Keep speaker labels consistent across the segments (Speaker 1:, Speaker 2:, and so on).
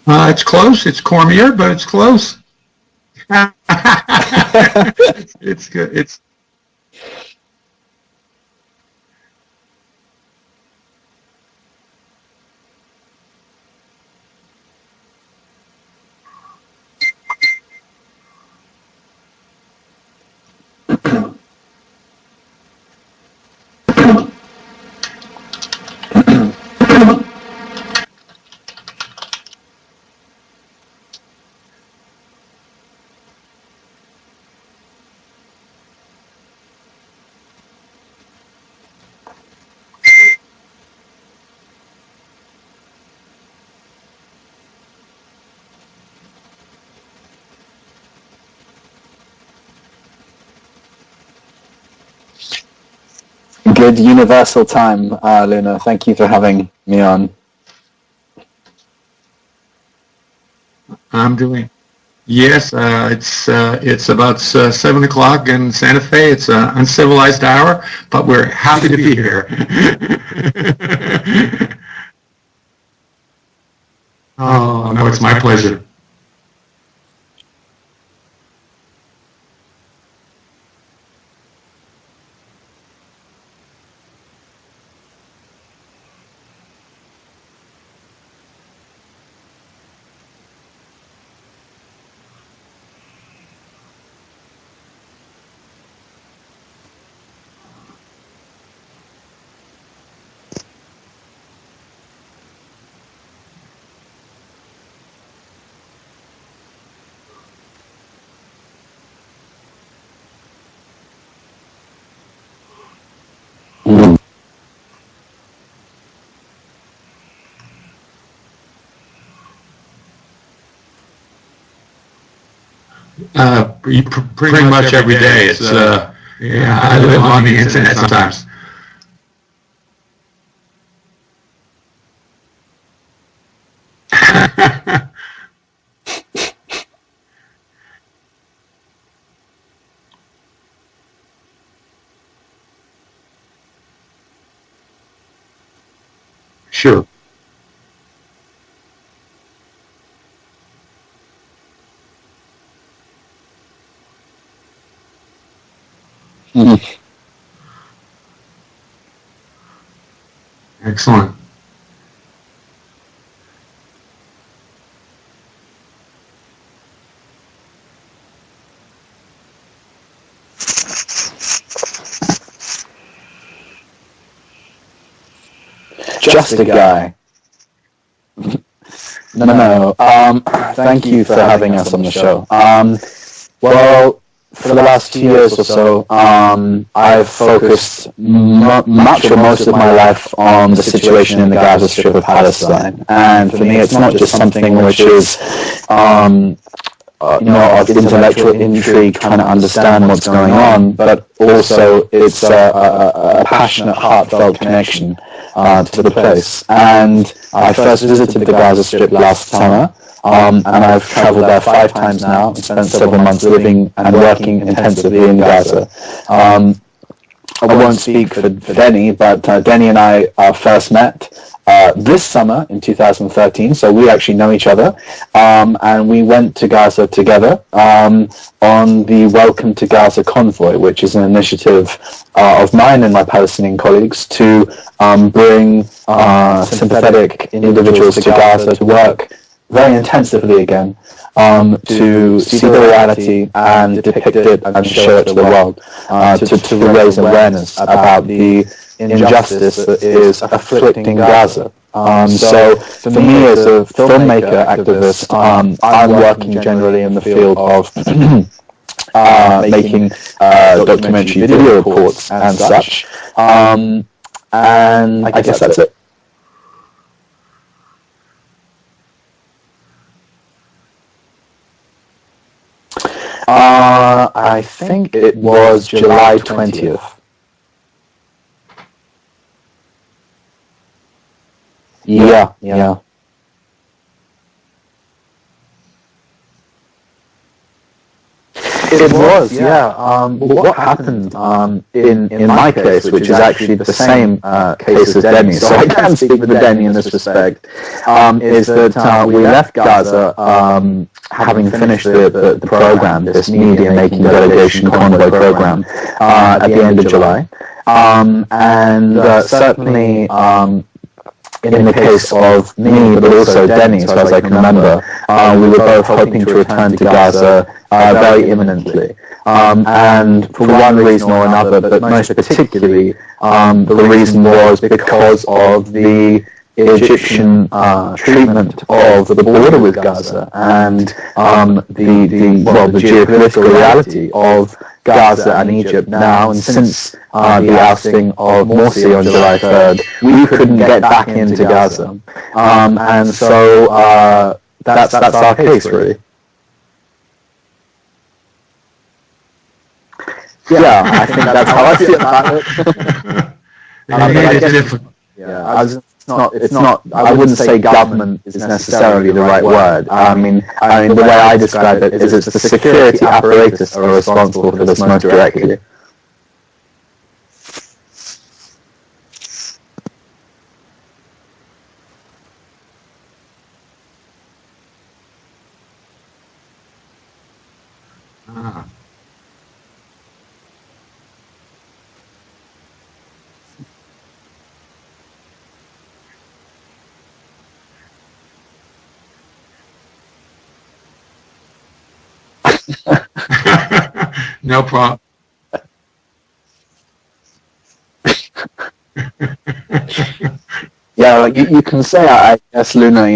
Speaker 1: It's close. It's Cormier, but it's close. It's good. It's
Speaker 2: Good universal time, Luna. Thank you for having me on.
Speaker 1: I'm doing. Yes, it's about 7 o'clock in Santa Fe. It's an uncivilized hour, but we're happy to be here. Oh no, it's my pleasure. Pretty much every day. It's yeah, I live on the internet sometimes. Sure. Excellent.
Speaker 2: Just a guy. No. Thank you for having us on the show. Well, for the last 2 years or so, I've focused much or most of my life on the situation in the Gaza Strip of Palestine. And for me, it's not just something which is, of intellectual intrigue, trying to understand what's going on, but also it's a passionate, heartfelt connection to the place. And I first visited the Gaza Strip last summer. And I've traveled there 5 times now and spent several months living and working intensively in Gaza. I won't speak for Denny, but Denny and I first met this summer in 2013, so we actually know each other, and we went to Gaza together on the Welcome to Gaza Convoy, which is an initiative of mine and my Palestinian colleagues to bring sympathetic individuals to Gaza to work very intensively again, to see the reality and depict it and show it to the world, to raise awareness about the injustice that is afflicting Gaza. So for me as a filmmaker, activist, I'm working generally in the field of making documentary video reports and such, and I guess that's it. I think it was July 20th. Yeah. It was, yeah. What happened in my case, which is actually the same case as Denny, so I can speak for Denny in this respect, is that we left Gaza having finished the program, this media making delegation convoy program, at the end of July. And certainly in the case of me, but also Denny, as far as I can remember, we were both hoping to return to Gaza very imminently. And for one reason or another, but most particularly, the reason was because of the Egyptian treatment of the border with Gaza and the geopolitical reality of Gaza and Egypt now, and since the ousting of Morsi on July 3rd, we couldn't get back into Gaza. And so that's our case, really. Yeah, I think that's how I feel about it. It's not. I wouldn't say government is necessarily the right word. I mean, the way I describe it is it's the security apparatus are responsible for this most directly.
Speaker 1: No problem.
Speaker 2: Yeah, you can say, I guess, Luna,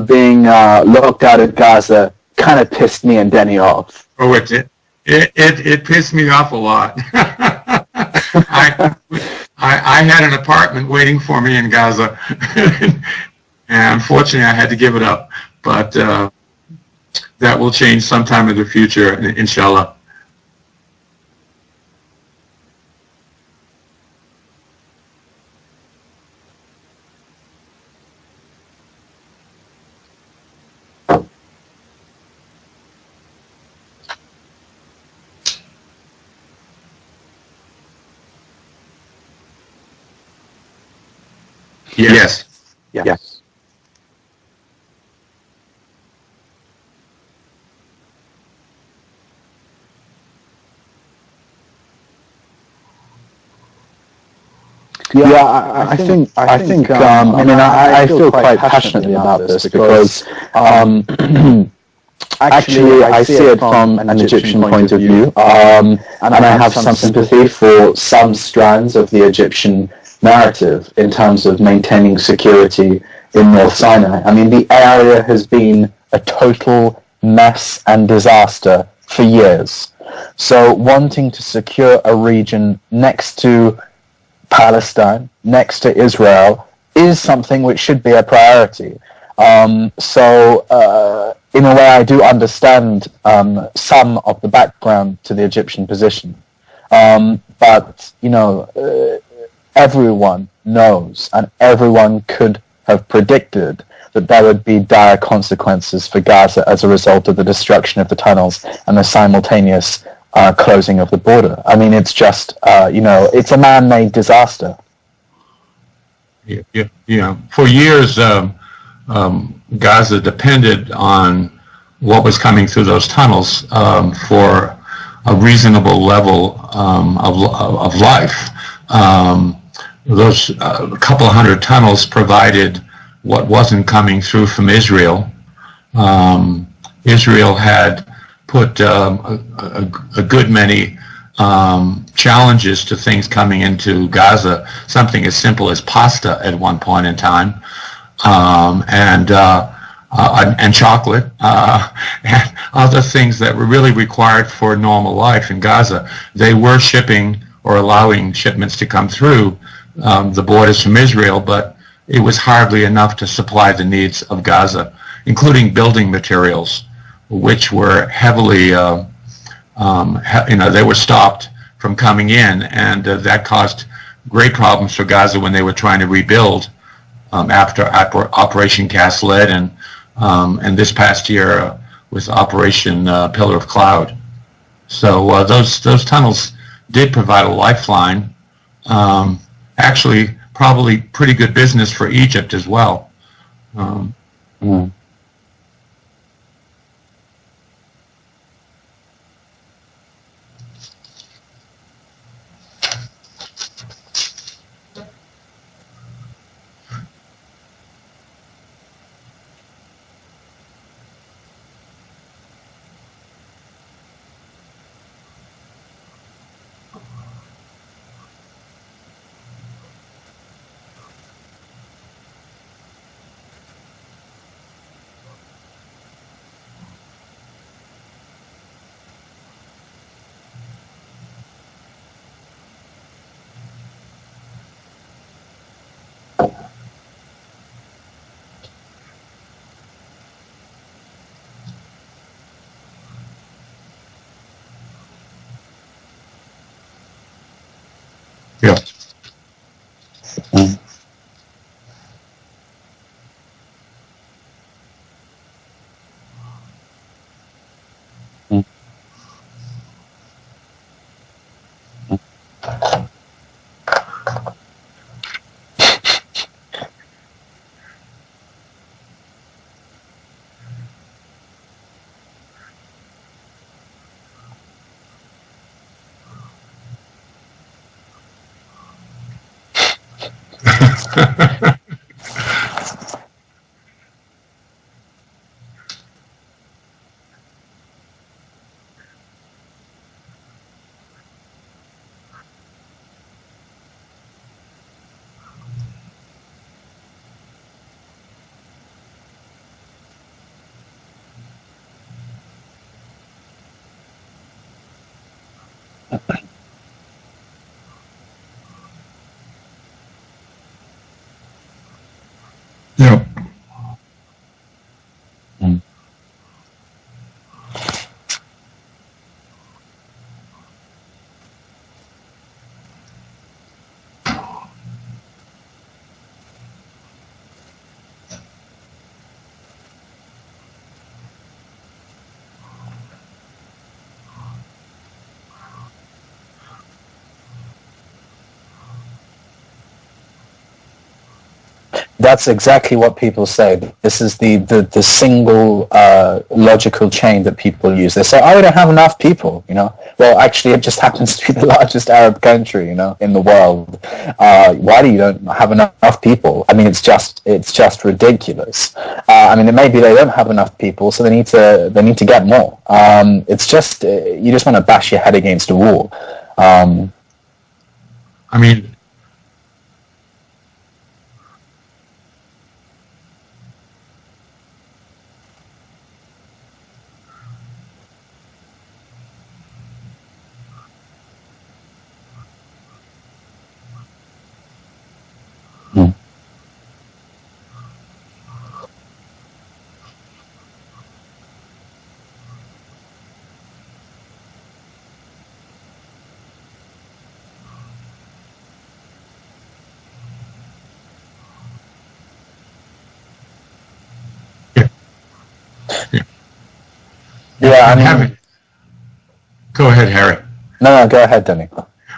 Speaker 2: being locked out of Gaza kind of pissed me and Denny off.
Speaker 1: Oh, it pissed me off a lot. I had an apartment waiting for me in Gaza, and unfortunately I had to give it up. But that will change sometime in the future, inshallah. Yes.
Speaker 2: Yes. Yeah, I think. I feel quite passionately about this because actually I see it from an Egyptian point of view, and I have some sympathy for some strands of the Egyptian narrative in terms of maintaining security in North Sinai. I mean, the area has been a total mess and disaster for years. So wanting to secure a region next to Palestine, next to Israel, is something which should be a priority. In a way, I do understand some of the background to the Egyptian position. But, everyone knows and everyone could have predicted that there would be dire consequences for Gaza as a result of the destruction of the tunnels and the simultaneous closing of the border. I mean, it's just, it's a man-made disaster.
Speaker 1: Yeah. For years, Gaza depended on what was coming through those tunnels for a reasonable level of life. Those couple of hundred tunnels provided what wasn't coming through from Israel. Israel had put a good many challenges to things coming into Gaza, something as simple as pasta at one point in time, and chocolate, and other things that were really required for normal life in Gaza. They were shipping or allowing shipments to come through the borders from Israel, but it was hardly enough to supply the needs of Gaza, including building materials, which were heavily, they were stopped from coming in, and that caused great problems for Gaza when they were trying to rebuild after Operation Cast Lead and this past year with Operation Pillar of Cloud. So those tunnels did provide a lifeline. Actually, probably pretty good business for Egypt as well.
Speaker 2: Mm.
Speaker 1: Yeah.
Speaker 2: Mm. Mm.
Speaker 1: Yeah.
Speaker 2: Mm. That's exactly what people say. This is the single logical chain that people use. They say, "Oh, we don't have enough people," you know. Well, actually, it just happens to be the largest Arab country, you know, in the world. Why do you don't have enough people? I mean, it's just ridiculous. I mean, it may be they don't have enough people, so they need to get more. It's just you just want to bash your head against a wall.
Speaker 1: I mean,
Speaker 2: Mm.
Speaker 1: yeah, yeah.
Speaker 2: Yeah, I
Speaker 1: And
Speaker 2: mean,
Speaker 1: having, go ahead, Harry.
Speaker 2: no, go ahead, Denny.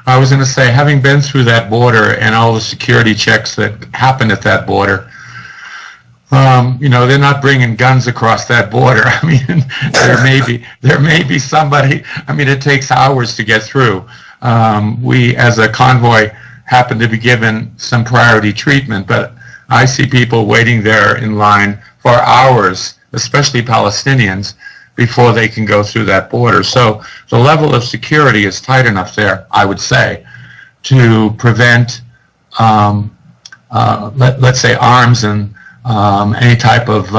Speaker 1: I was going to say, having been through that border and all the security checks that happen at that border, you know, they're not bringing guns across that border. I mean, there may be somebody. I mean, it takes hours to get through. We, as a convoy, happen to be given some priority treatment, but I see people waiting there in line for hours, especially Palestinians, before they can go through that border. So the level of security is tight enough there, I would say, to prevent, let's say, arms and any type of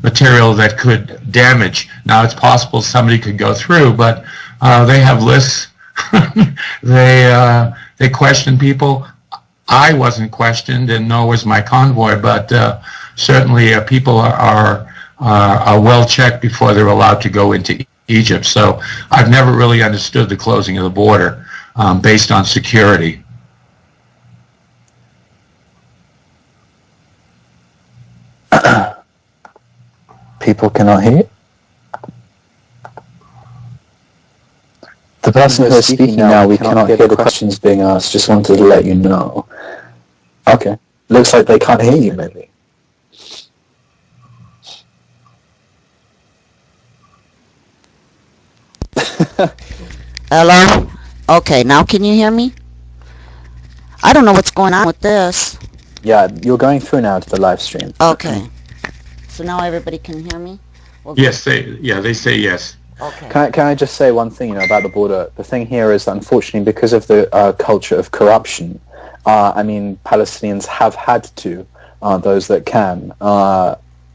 Speaker 1: material that could damage. Now, it's possible somebody could go through, but they have lists. They question people. I wasn't questioned, and nor was my convoy, but certainly people are well checked before they're allowed to go into Egypt. So I've never really understood the closing of the border based on security.
Speaker 2: People cannot hear. The person who is speaking now, we cannot hear the questions being asked. Just wanted to let you know. Okay. Looks like they can't hear you, maybe.
Speaker 3: Hello? Okay, now can you hear me? I don't know what's going on with this.
Speaker 2: Yeah, you're going through now to the live stream.
Speaker 3: Okay. So now everybody can hear me?
Speaker 1: Yes, they say yes.
Speaker 3: Okay.
Speaker 2: Can I just say one thing, about the border? The thing here is, unfortunately, because of the culture of corruption, Palestinians have had to, those that can,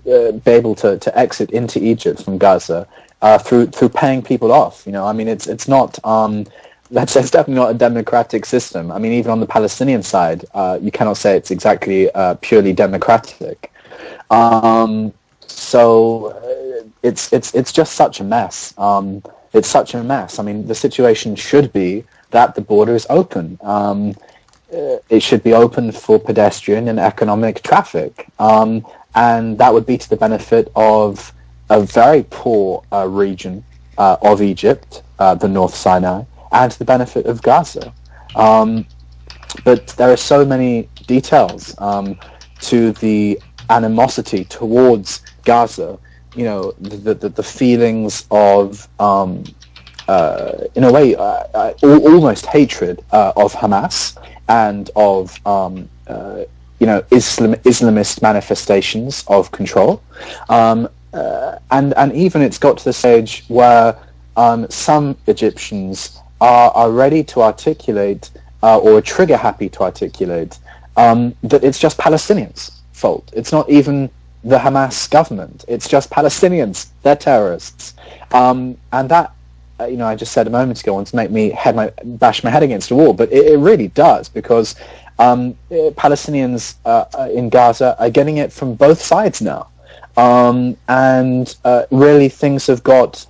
Speaker 2: be able to exit into Egypt from Gaza through paying people off. It's not. That's definitely not a democratic system. Even on the Palestinian side, you cannot say it's exactly purely democratic. It's just such a mess. It's such a mess. The situation should be that the border is open. It should be open for pedestrian and economic traffic, and that would be to the benefit of a very poor region of Egypt, the North Sinai, and to the benefit of Gaza. But there are so many details to the animosity towards Gaza. The feelings of, in a way, almost hatred of Hamas and of, Islamist manifestations of control. And even it's got to the stage where some Egyptians are ready to articulate, or trigger happy to articulate, that it's just Palestinians' fault. It's not even the Hamas government. It's just Palestinians. They're terrorists. And that, I just said a moment ago, wants to make me bash my head against a wall, but it really does, because Palestinians in Gaza are getting it from both sides now. And really things have got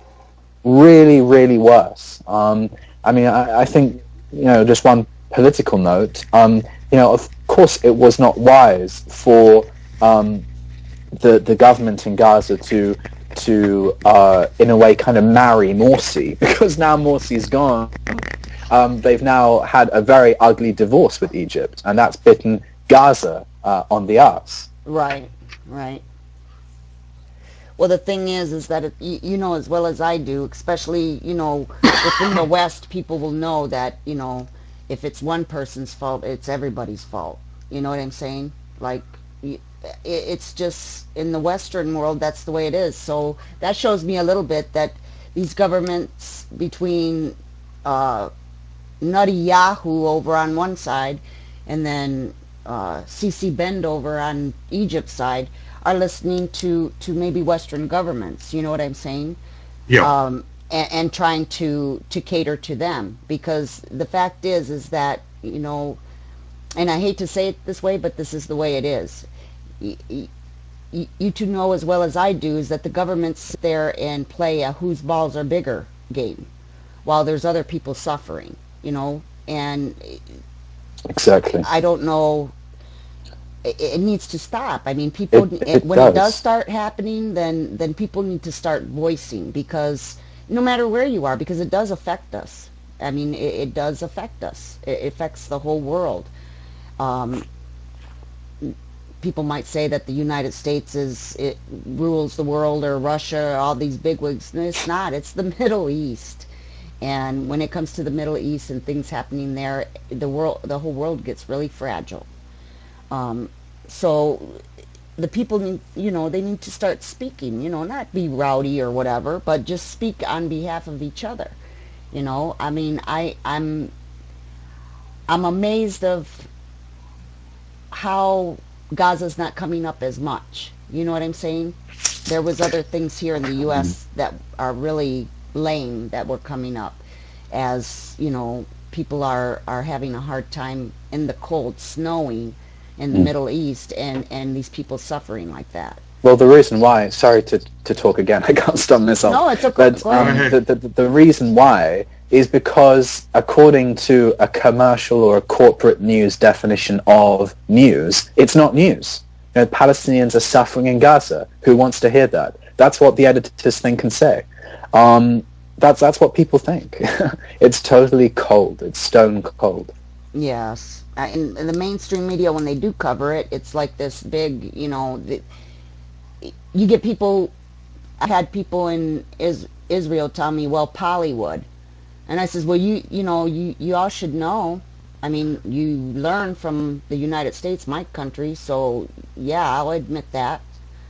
Speaker 2: really, really worse. I think, just one political note, of course it was not wise for the government in Gaza to in a way kind of marry Morsi, because now Morsi's gone. They've now had a very ugly divorce with Egypt, and that's bitten Gaza on the arse.
Speaker 3: Right. Well, the thing is that you know as well as I do, especially within the West, people will know that if it's one person's fault, it's everybody's fault. You know what I'm saying? Like, it's just in the Western world, that's the way it is. So that shows me a little bit that these governments between Nutty Yahoo over on one side and then CC Bend over on Egypt's side are listening to maybe Western governments. You know what I'm saying?
Speaker 1: Yeah.
Speaker 3: And trying to cater to them, because the fact is that and I hate to say it this way, but this is the way it is. You two know as well as I do is that the governments sit there and play a whose balls are bigger game, while there's other people suffering. And
Speaker 2: exactly.
Speaker 3: I don't know. It needs to stop. People. When
Speaker 2: does.
Speaker 3: It does start happening, then people need to start voicing, because no matter where you are, because it does affect us. It does affect us. It affects the whole world. People might say that the United States it rules the world, or Russia, all these bigwigs. No, it's not. It's the Middle East. And when it comes to the Middle East and things happening there, the whole world gets really fragile. So the people need, they need to start speaking, not be rowdy or whatever, but just speak on behalf of each other. I'm amazed of how Gaza's not coming up as much. You know what I'm saying? There was other things here in the U.S. that are really lame that were coming up, as people are having a hard time in the cold, snowing in the Middle East, and these people suffering like that.
Speaker 2: Well, the reason why, sorry to talk again, I can't stop myself.
Speaker 3: No, it's okay.
Speaker 2: But the reason why is because, according to a commercial or a corporate news definition of news, it's not news. Palestinians are suffering in Gaza. Who wants to hear that? That's what the editors think and say. that's what people think. It's totally cold. It's stone cold.
Speaker 3: Yes. In the mainstream media, when they do cover it, it's like this big, you get people. I had people in Israel tell me, well, Pollywood. And I says, well, you all should know. I mean, you learn from the United States, my country, so yeah, I'll admit that.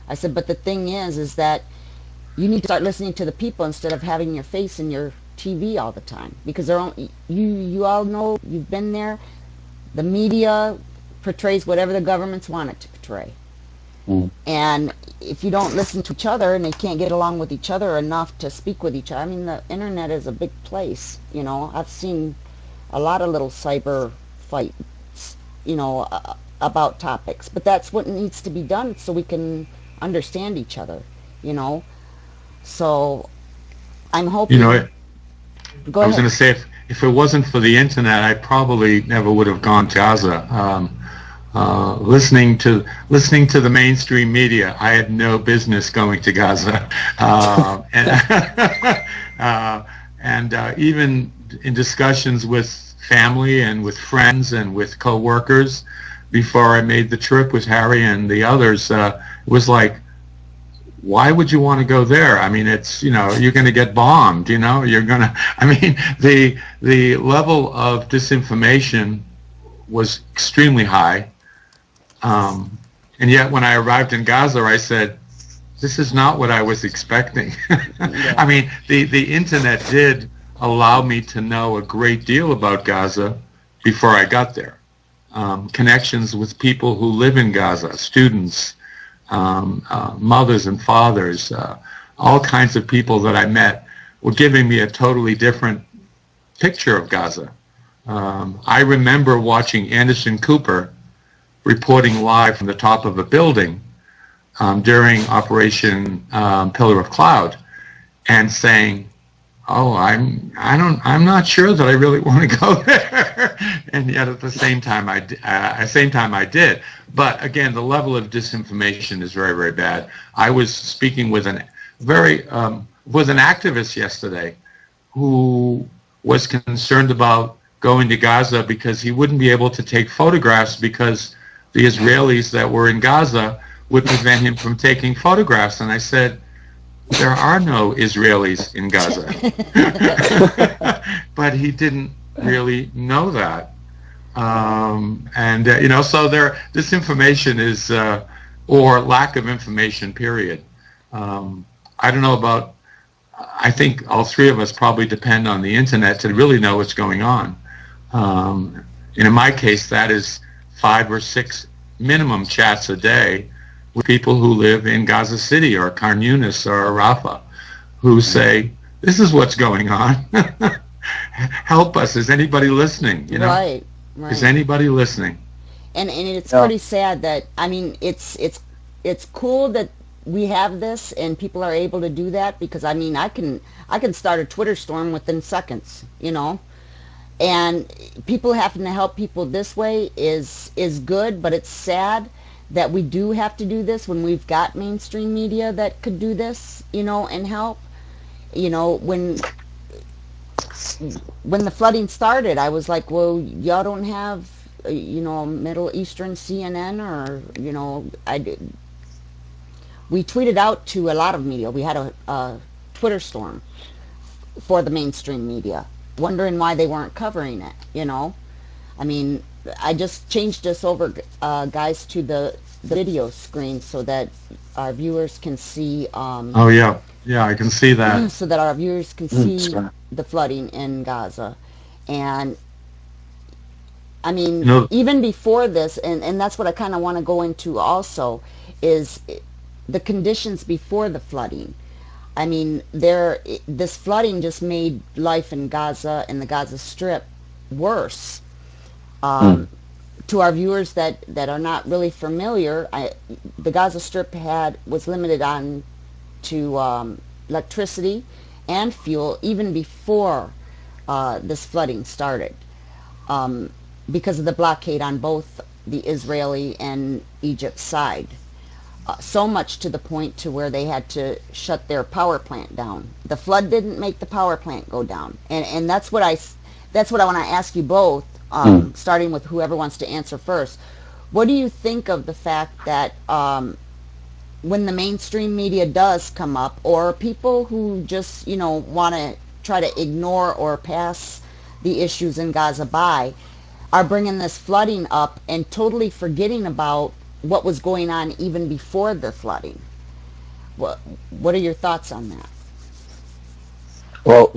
Speaker 3: I said, but the thing is that you need to start listening to the people instead of having your face in your TV all the time, because you all know, you've been there. The media portrays whatever the governments want it to portray. And if you don't listen to each other and they can't get along with each other enough to speak with each other, I mean, the internet is a big place. I've seen a lot of little cyber fights, about topics, but that's what needs to be done so we can understand each other. So I'm hoping.
Speaker 1: Go
Speaker 3: I
Speaker 1: was going to say, if it wasn't for the internet, I probably never would have gone to Gaza. Listening to the mainstream media, I had no business going to Gaza, and even in discussions with family and with friends and with co-workers before I made the trip with Harry and the others, it was like, why would you want to go there? I mean, it's, you're going to get bombed, you're going to, I mean, the level of disinformation was extremely high. And yet when I arrived in Gaza, I said, this is not what I was expecting. I mean, the internet did allow me to know a great deal about Gaza before I got there. Connections with people who live in Gaza, students, mothers and fathers, all kinds of people that I met were giving me a totally different picture of Gaza. I remember watching Anderson Cooper reporting live from the top of a building during Operation Pillar of Cloud, and saying, "Oh, I'm not sure that I really want to go there," and yet at the same time I did. But again, the level of disinformation is very, very bad. I was speaking with an activist yesterday who was concerned about going to Gaza because he wouldn't be able to take photographs because the Israelis that were in Gaza would prevent him from taking photographs. And I said, there are no Israelis in Gaza. But he didn't really know that. So this information is, or lack of information, period. I don't know about, I think all three of us probably depend on the internet to really know what's going on. In my case, that is 5 or 6 minimum chats a day with people who live in Gaza City or Khan Yunis or Rafah, who say, this is what's going on. Help us. Is anybody listening?
Speaker 3: Right.
Speaker 1: Is anybody listening?
Speaker 3: And it's pretty sad that, I mean, it's cool that we have this and people are able to do that, because I mean, I can start a Twitter storm within seconds, and people having to help people this way is good, but it's sad that we do have to do this when we've got mainstream media that could do this, and help. When the flooding started, I was like, well, y'all don't have, Middle Eastern CNN or, we tweeted out to a lot of media. We had a Twitter storm for the mainstream media, wondering why they weren't covering it, I mean, I just changed this over, guys, to the video screen so that our viewers can see.
Speaker 1: Oh, yeah. Yeah, I can see that.
Speaker 3: So that our viewers can see the flooding in Gaza. And, I mean, even before this, and that's what I kind of want to go into also, is the conditions before the flooding. I mean, this flooding just made life in Gaza and the Gaza Strip worse. To our viewers that are not really familiar, the Gaza Strip was limited on to electricity and fuel even before this flooding started, because of the blockade on both the Israeli and Egypt side. so much to the point to where they had to shut their power plant down. The flood didn't make the power plant go down, and that's what I want to ask you both, starting with whoever wants to answer first. What do you think of the fact that when the mainstream media does come up, or people who just want to try to ignore or pass the issues in Gaza by, are bringing this flooding up and totally forgetting about what was going on even before the flooding? What are your thoughts on that?
Speaker 2: Well,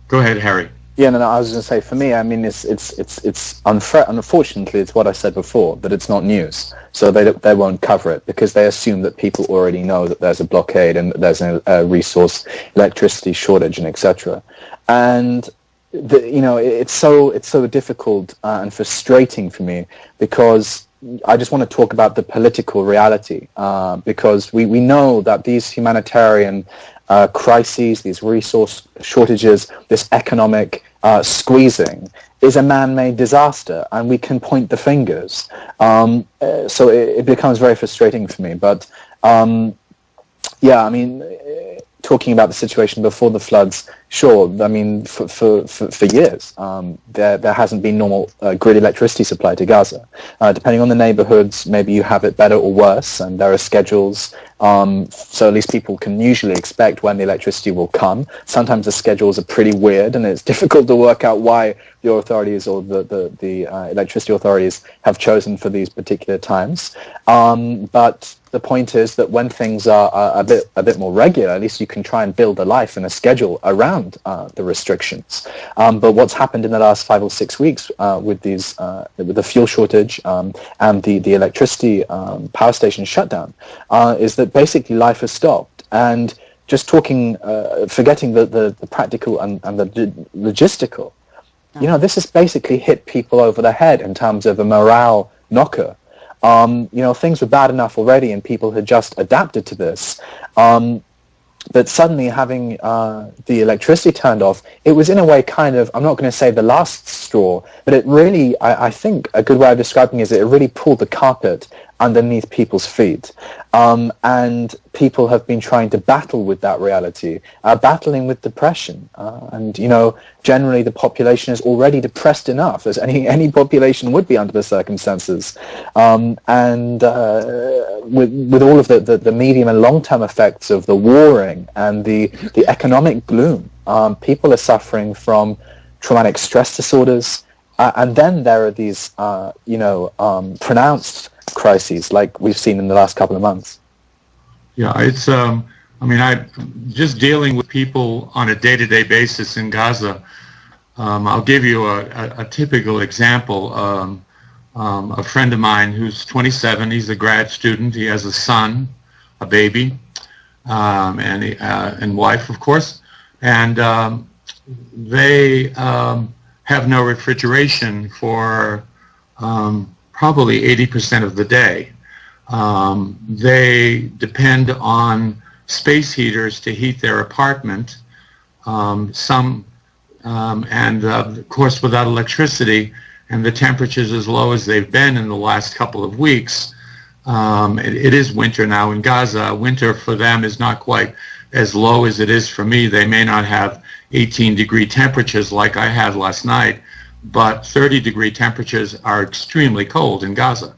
Speaker 1: go ahead, Harry.
Speaker 2: Yeah, no, I was going to say, for me, I mean, it's unfair. Unfortunately, it's what I said before, that it's not news, so they won't cover it because they assume that people already know that there's a blockade and that there's a resource, electricity shortage, and etc. And it's so difficult and frustrating for me because I just want to talk about the political reality, because we know that these humanitarian crises, these resource shortages, this economic squeezing is a man-made disaster, and we can point the fingers. So it becomes very frustrating for me. But yeah, I mean, talking about the situation before the floods, sure. I mean, for years, there hasn't been normal grid electricity supply to Gaza. Depending on the neighborhoods, maybe you have it better or worse, and there are schedules. So at least people can usually expect when the electricity will come. Sometimes the schedules are pretty weird, and it's difficult to work out why the authorities or the electricity authorities have chosen for these particular times. But the point is that when things are a bit more regular, at least you can try and build a life and a schedule around the restrictions. But what's happened in the last 5 or 6 weeks with the fuel shortage and the electricity power station shutdown is that basically life has stopped. And just forgetting the practical and the logistical, this has basically hit people over the head in terms of a morale knocker. Things were bad enough already and people had just adapted to this. But suddenly having the electricity turned off, it was in a way kind of, I'm not going to say the last straw, but it really, I think a good way of describing it is it really pulled the carpet underneath people's feet. And people have been trying to battle with that reality, battling with depression. And generally the population is already depressed enough, as any population would be under the circumstances. And with all of the medium and long-term effects of the warring and the economic gloom, people are suffering from traumatic stress disorders. And then there are these, pronounced crises like we've seen in the last couple of months.
Speaker 1: Yeah, it's, I just dealing with people on a day-to-day basis in Gaza. I'll give you a typical example. A friend of mine who's 27, he's a grad student, he has a son, a baby, and wife, of course, and they have no refrigeration for probably 80% of the day. They depend on space heaters to heat their apartment, and of course without electricity and the temperatures as low as they've been in the last couple of weeks, it is winter now in Gaza. Winter for them is not quite as low as it is for me. They may not have 18-degree temperatures like I had last night, but 30-degree temperatures are extremely cold in Gaza.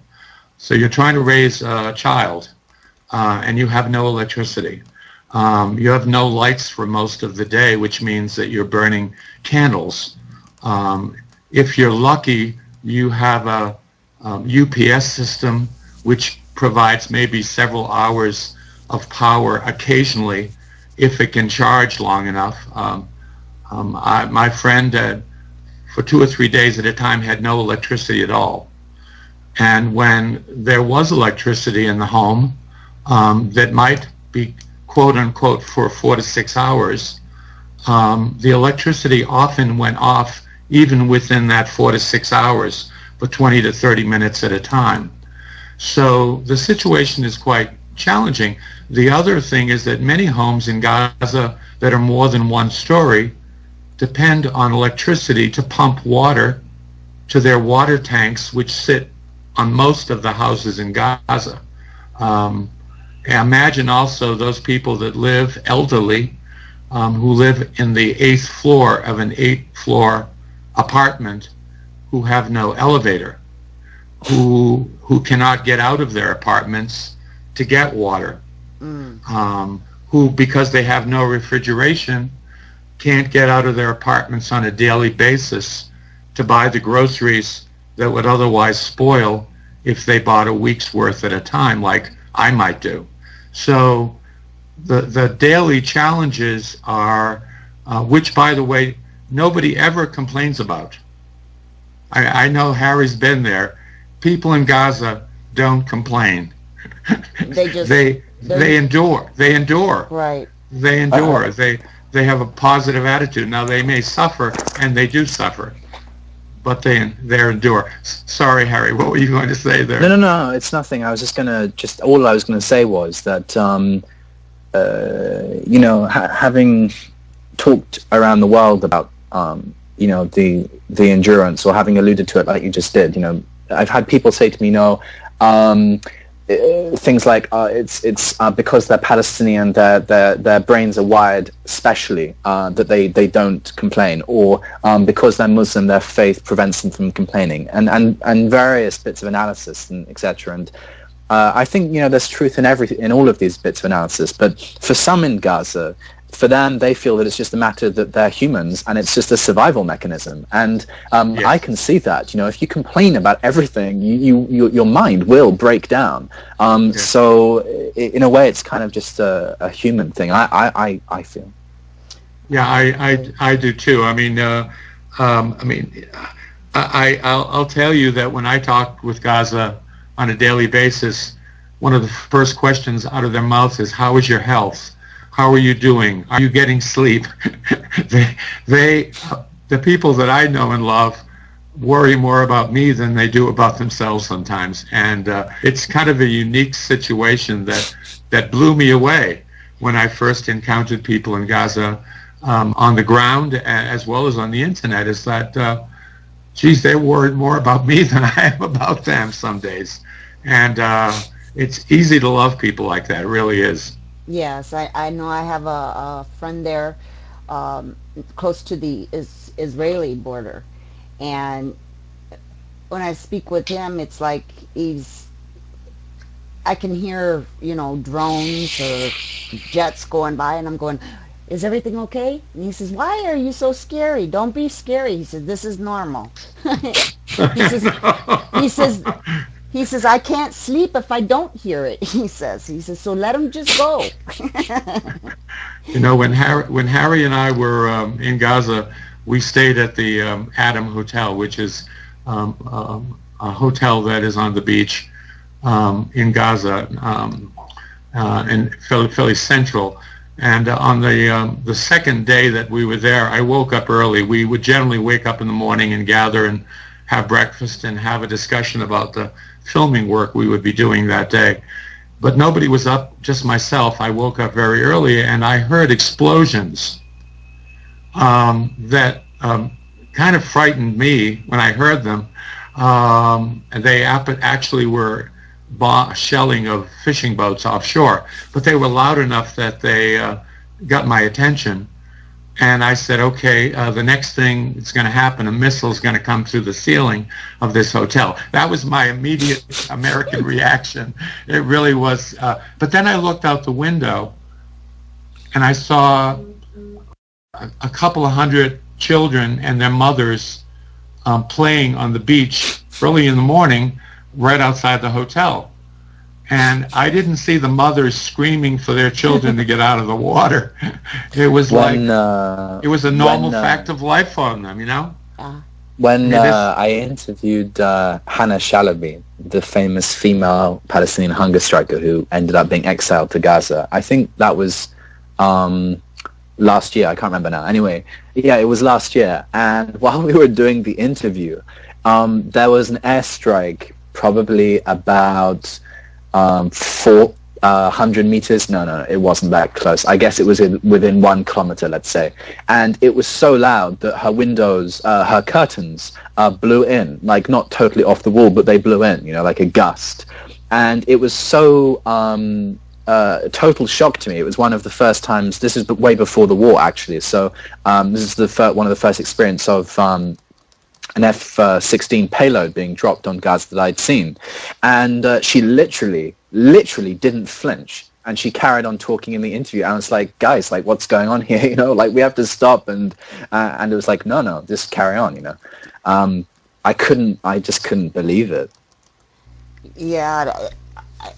Speaker 1: So you're trying to raise a child, and you have no electricity. You have no lights for most of the day, which means that you're burning candles. If you're lucky, you have a UPS system which provides maybe several hours of power occasionally if it can charge long enough. My friend for 2 or 3 days at a time had no electricity at all. And when there was electricity in the home, that might be quote unquote for 4 to 6 hours, the electricity often went off even within that 4 to 6 hours for 20 to 30 minutes at a time. So the situation is quite challenging. The other thing is that many homes in Gaza that are more than one story depend on electricity to pump water to their water tanks, which sit on most of the houses in Gaza. Imagine also those people that live elderly, who live in the 8th floor of an 8th-floor apartment, who have no elevator, who cannot get out of their apartments to get water, who, because they have no refrigeration, can't get out of their apartments on a daily basis to buy the groceries that would otherwise spoil if they bought a week's worth at a time, like I might do. So the daily challenges are, which, by the way, nobody ever complains about. I know Harry's been there. People in Gaza don't complain.
Speaker 3: They just
Speaker 1: they endure. They endure.
Speaker 3: Right.
Speaker 1: They endure. They have a positive attitude. Now they may suffer, and they do suffer, but they endure. Sorry, Harry. What were you going to say there?
Speaker 2: No. It's nothing. I was all I was gonna say was that having talked around the world about the endurance, or having alluded to it like you just did, I've had people say to me, things like it's because they're Palestinian, their brains are wired specially, that they don't complain, or because they're Muslim, their faith prevents them from complaining, and various bits of analysis and etc. And I think there's truth in all of these bits of analysis, but for some in Gaza, for them, they feel that it's just a matter that they're humans and it's just a survival mechanism. And yes. I can see that. If you complain about everything, your mind will break down. Yes. So in a way, it's kind of just a human thing. I feel.
Speaker 1: Yeah, I do too. I'll tell you that when I talk with Gaza on a daily basis, one of the first questions out of their mouths is, "How is your health? How are you doing? Are you getting sleep?" The people that I know and love worry more about me than they do about themselves sometimes. And it's kind of a unique situation that blew me away when I first encountered people in Gaza on the ground as well as on the internet, is that, geez, they're worried more about me than I am about them some days. And it's easy to love people like that, it really is.
Speaker 3: Yes, I know. I have a friend there close to the Israeli border, and when I speak with him, it's like I can hear, drones or jets going by, and I'm going, "Is everything okay?" And he says, "Why are you so scary? Don't be scary." He says, "This is normal." He says, "I can't sleep if I don't hear it." He says, "So let them just go."
Speaker 1: When Harry and I were in Gaza, we stayed at the Adam Hotel, which is a hotel that is on the beach in Gaza, and fairly central. And on the second day that we were there, I woke up early. We would generally wake up in the morning and gather and have breakfast and have a discussion about the filming work we would be doing that day. But nobody was up, just myself. I woke up very early and I heard explosions that kind of frightened me when I heard them. And they actually were shelling of fishing boats offshore, but they were loud enough that they got my attention. And I said, okay, the next thing that's going to happen, a missile is going to come through the ceiling of this hotel. That was my immediate American reaction. It really was. But then I looked out the window and I saw a couple of hundred children and their mothers playing on the beach early in the morning right outside the hotel. And I didn't see the mothers screaming for their children to get out of the water. It was it was a normal fact of life for them,
Speaker 2: When I interviewed Hannah Shalaby, the famous female Palestinian hunger striker who ended up being exiled to Gaza, I think that was last year, I can't remember now. Anyway, yeah, it was last year. And while we were doing the interview, there was an airstrike probably about 400 meters. No, it wasn't that close. I guess it was within 1 kilometer, let's say. And it was so loud that her windows, her curtains blew in, like not totally off the wall, but they blew in, like a gust. and it was so total shock to me. It was one of the first times. This is way before the war, actually. So this is one of the first experience of an F-16 payload being dropped on Gaza that I'd seen, and she literally didn't flinch. And she carried on talking in the interview. I was like, guys, like, what's going on here? You know, like, we have to stop. And it was like, no, just carry on, you know. I just couldn't believe it.
Speaker 3: Yeah,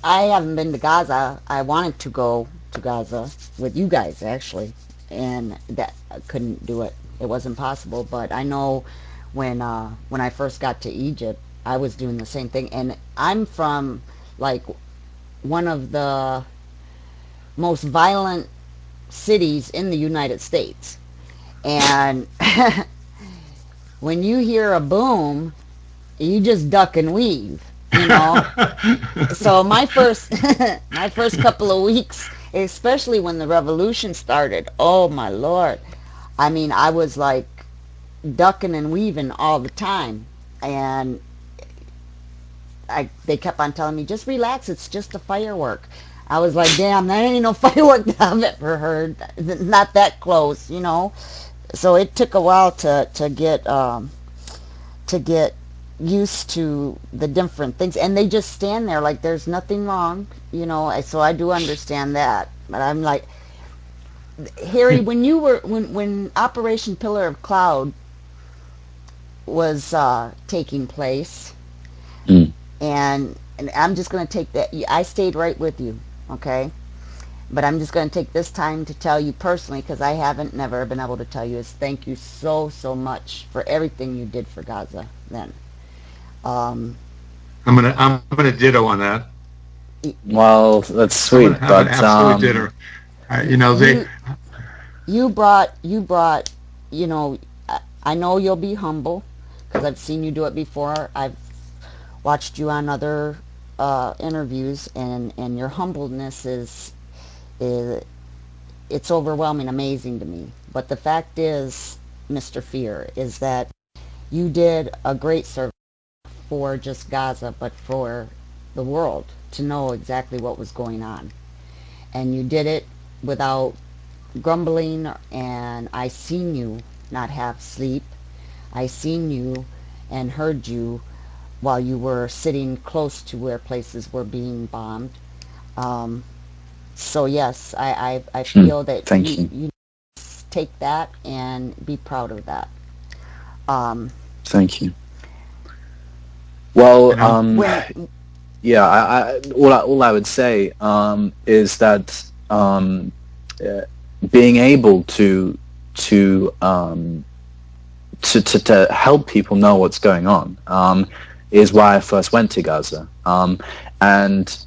Speaker 3: I haven't been to Gaza. I wanted to go to Gaza with you guys, actually. And that I couldn't do it. It wasn't possible. But I know when I first got to Egypt, I was doing the same thing. And I'm from, like, one of the most violent cities in the United States, and when you hear a boom, you just duck and weave, you know. So my first couple of weeks, especially when the revolution started, oh my Lord, I mean, I was like ducking and weaving all the time, and they kept on telling me, just relax, it's just a firework. I was like, damn, that ain't no firework that I've ever heard. Not that close, you know. So it took a while to get used to the different things, and they just stand there like there's nothing wrong, you know. So I do understand that, but I'm like, Harry, when Operation Pillar of Cloud was taking place, and I'm just going to take that. I stayed right with you. Okay, but I'm just going to take this time to tell you personally, because I haven't never been able to tell you, is thank you so much for everything you did for Gaza then. I'm
Speaker 1: gonna ditto on that.
Speaker 2: Well, that's sweet, but
Speaker 1: absolute ditto. You know,
Speaker 3: you brought, you know, I know you'll be humble because I've seen you do it before. I've watched you on other interviews, and your humbleness is it's overwhelming, amazing to me. But the fact is, Mr. Fear, is that you did a great service for just Gaza, but for the world to know exactly what was going on, and you did it without grumbling. And I seen you not have sleep. I seen you and heard you while you were sitting close to where places were being bombed. So yes, I feel that you take that and be proud of that.
Speaker 2: Thank you. Well, yeah, all I would say is that being able to help people know what's going on is why I first went to Gaza. And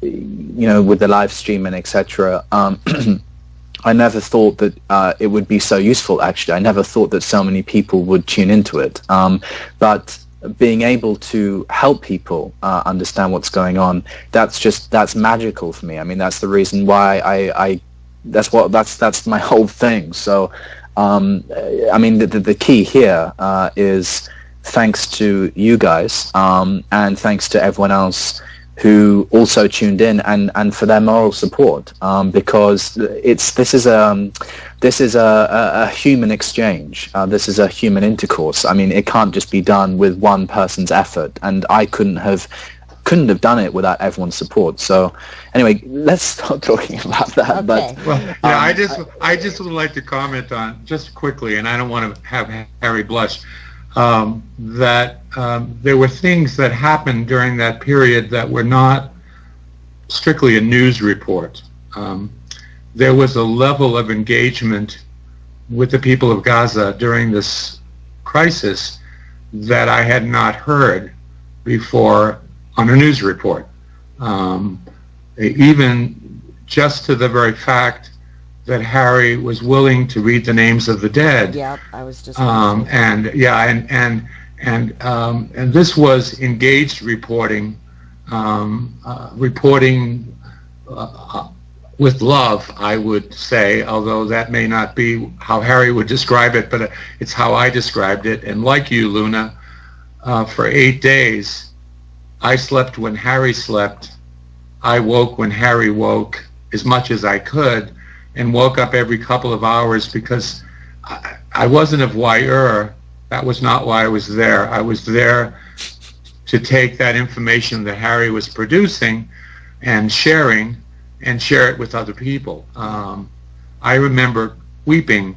Speaker 2: you know, with the live stream and etc., I never thought that it would be so useful. Actually, I never thought that so many people would tune into it. But being able to help people understand what's going on, that's magical for me. I mean, that's the reason why that's my whole thing. So I mean, the key here is thanks to you guys, and thanks to everyone else who also tuned in, and for their moral support, because this is a human exchange. This is a human intercourse. I mean, it can't just be done with one person's effort, and I couldn't have done it without everyone's support. So anyway, let's start talking about that.
Speaker 3: Okay.
Speaker 2: But
Speaker 1: well, yeah, I just would like to comment on, just quickly, and I don't want to have Harry blush, that there were things that happened during that period that were not strictly a news report. There was a level of engagement with the people of Gaza during this crisis that I had not heard before on a news report. Even just to the very fact that Harry was willing to read the names of the dead.
Speaker 3: Yeah, I was just.
Speaker 1: And yeah, and this was engaged reporting, reporting with love, I would say, although that may not be how Harry would describe it, but it's how I described it. And like you, Luna, for 8 days, I slept when Harry slept. I woke when Harry woke as much as I could, and woke up every couple of hours because I wasn't a voyeur. That was not why I was there. I was there to take that information that Harry was producing and sharing, and share it with other people. I remember weeping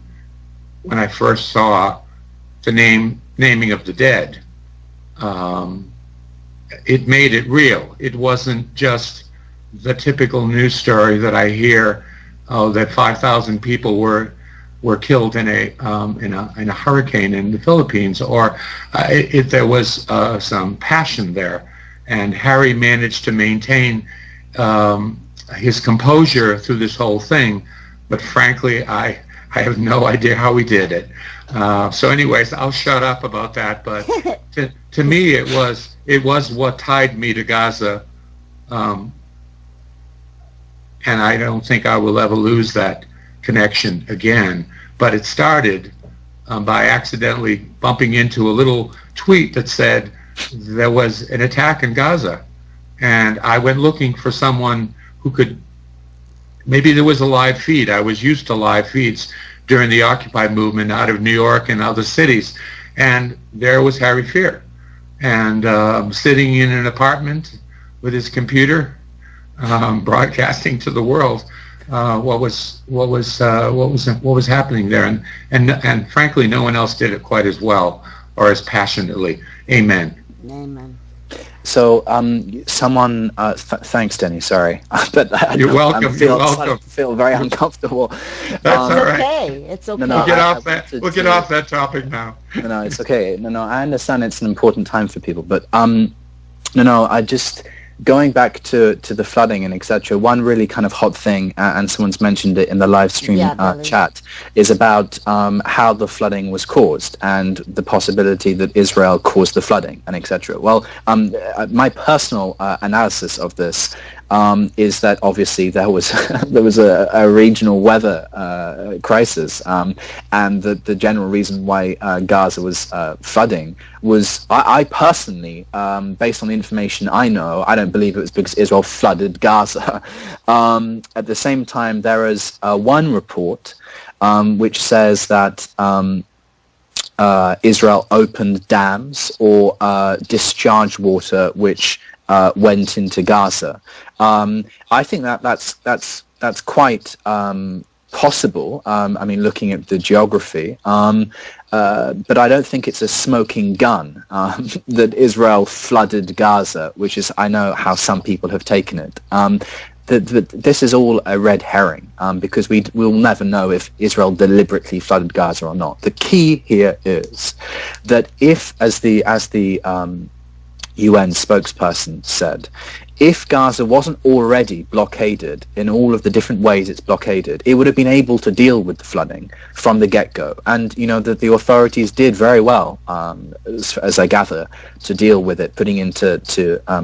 Speaker 1: when I first saw the naming of the dead. It made it real. It wasn't just the typical news story that I hear, that 5,000 people were killed in a hurricane in the Philippines, or there was some passion there, and Harry managed to maintain his composure through this whole thing. But frankly, I have no idea how he did it. So anyways, I'll shut up about that. But to me, it was what tied me to Gaza, and I don't think I will ever lose that connection again. But it started by accidentally bumping into a little tweet that said there was an attack in Gaza, and I went looking for someone who could. Maybe there was a live feed. I was used to live feeds during the Occupy movement out of New York and other cities, and there was Harry Fear, and sitting in an apartment with his computer, broadcasting to the world what was happening there, and frankly, no one else did it quite as well or as passionately. Amen.
Speaker 3: Amen.
Speaker 2: So, someone, thanks, Denny. Sorry, but
Speaker 1: you're welcome. You're welcome.
Speaker 2: I feel very uncomfortable.
Speaker 1: That's all right.
Speaker 3: Okay, it's okay.
Speaker 2: No,
Speaker 1: We'll get off that. We'll get off that topic now.
Speaker 2: No, it's okay. No, I understand it's an important time for people, but I just going back to the flooding and etc. One really kind of hot thing, and someone's mentioned it in the live stream chat, is about how the flooding was caused and the possibility that Israel caused the flooding and etc. Well, my personal analysis of this is that obviously there was a regional weather crisis, and the general reason why Gaza was flooding was, I personally, based on the information I know, I don't believe it was because Israel flooded Gaza. At the same time, there is one report which says that Israel opened dams or discharged water which went into Gaza. I think that's quite possible. I mean, looking at the geography, but I don't think it's a smoking gun that Israel flooded Gaza, which is, I know how some people have taken it. This is all a red herring, because we'll never know if Israel deliberately flooded Gaza or not. The key here is that if, as the UN spokesperson said, if Gaza wasn't already blockaded in all of the different ways it's blockaded, it would have been able to deal with the flooding from the get-go. And, the authorities did very well, as I gather, to deal with it, putting into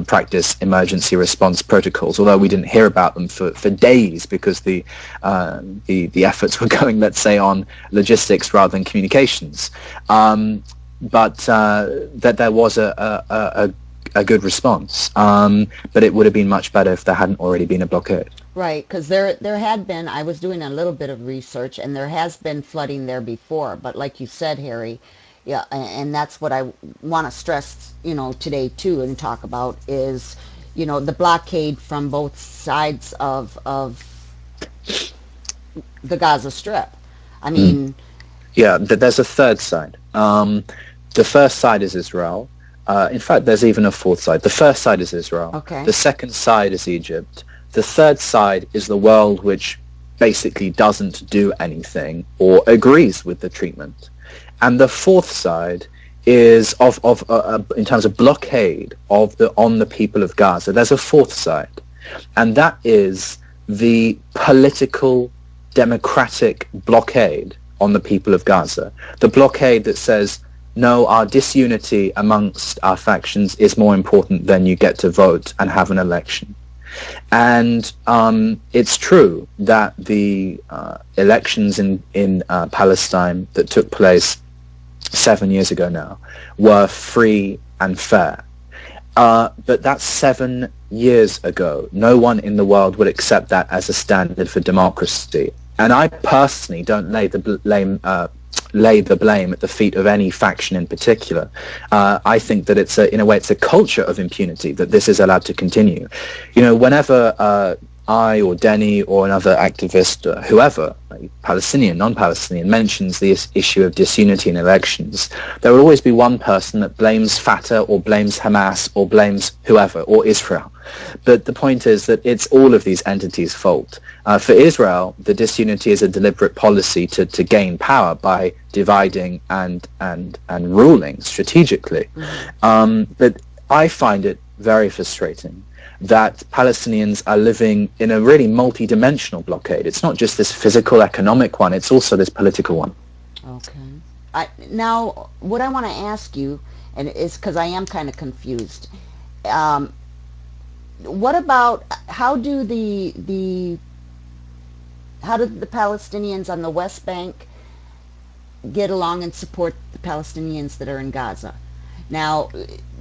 Speaker 2: practice emergency response protocols, although we didn't hear about them for days because the efforts were going, let's say, on logistics rather than communications. But that there was a good response, but it would have been much better if there hadn't already been a blockade.
Speaker 3: Right, because there had been, I was doing a little bit of research, and there has been flooding there before, but like you said, Harry, yeah, and that's what I want to stress, today too, and talk about is, the blockade from both sides of the Gaza Strip. I mean...
Speaker 2: Yeah, there's a third side. The first side is Israel. In fact, there's even a fourth side. The first side is Israel.
Speaker 3: Okay.
Speaker 2: The second side is Egypt. The third side is the world which basically doesn't do anything or agrees with the treatment. And the fourth side is in terms of blockade on the people of Gaza. There's a fourth side, and that is the political, democratic blockade on the people of Gaza. The blockade that says, no, our disunity amongst our factions is more important than you get to vote and have an election. And it's true that the elections in Palestine that took place 7 years ago now were free and fair. But that's 7 years ago. No one in the world would accept that as a standard for democracy. And I personally don't lay the blame at the feet of any faction in particular. I think that in a way, it's a culture of impunity that this is allowed to continue. You know, whenever I or Denny or another activist, whoever, Palestinian, non-Palestinian, mentions the issue of disunity in elections, there will always be one person that blames Fatah or blames Hamas or blames whoever or Israel. But the point is that it's all of these entities' fault. For Israel, the disunity is a deliberate policy to gain power by dividing and ruling strategically. But I find it very frustrating that Palestinians are living in a really multi-dimensional blockade. It's not just this physical, economic one, it's also this political one.
Speaker 3: Okay. Now, what I want to ask you, and is because I am kind of confused, what about, how do the Palestinians on the West Bank get along and support the Palestinians that are in Gaza? Now,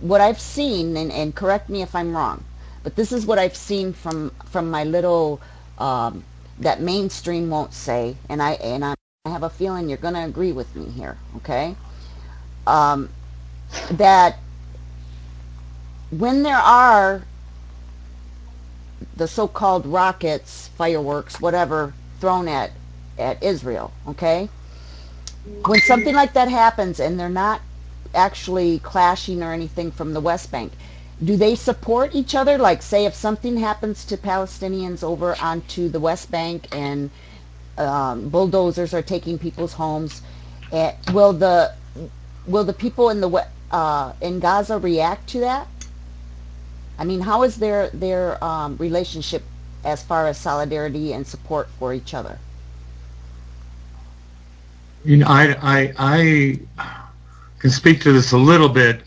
Speaker 3: what I've seen, and correct me if I'm wrong, but this is what I've seen from my little that mainstream won't say, and I have a feeling you're going to agree with me here, okay? That when there are the so-called rockets, fireworks, whatever, thrown at Israel, okay? When something like that happens and they're not actually clashing or anything from the West Bank, do they support each other? Like, say, if something happens to Palestinians over onto the West Bank and bulldozers are taking people's homes, will the people in Gaza react to that? I mean, how is their relationship as far as solidarity and support for each other?
Speaker 1: You know, I can speak to this a little bit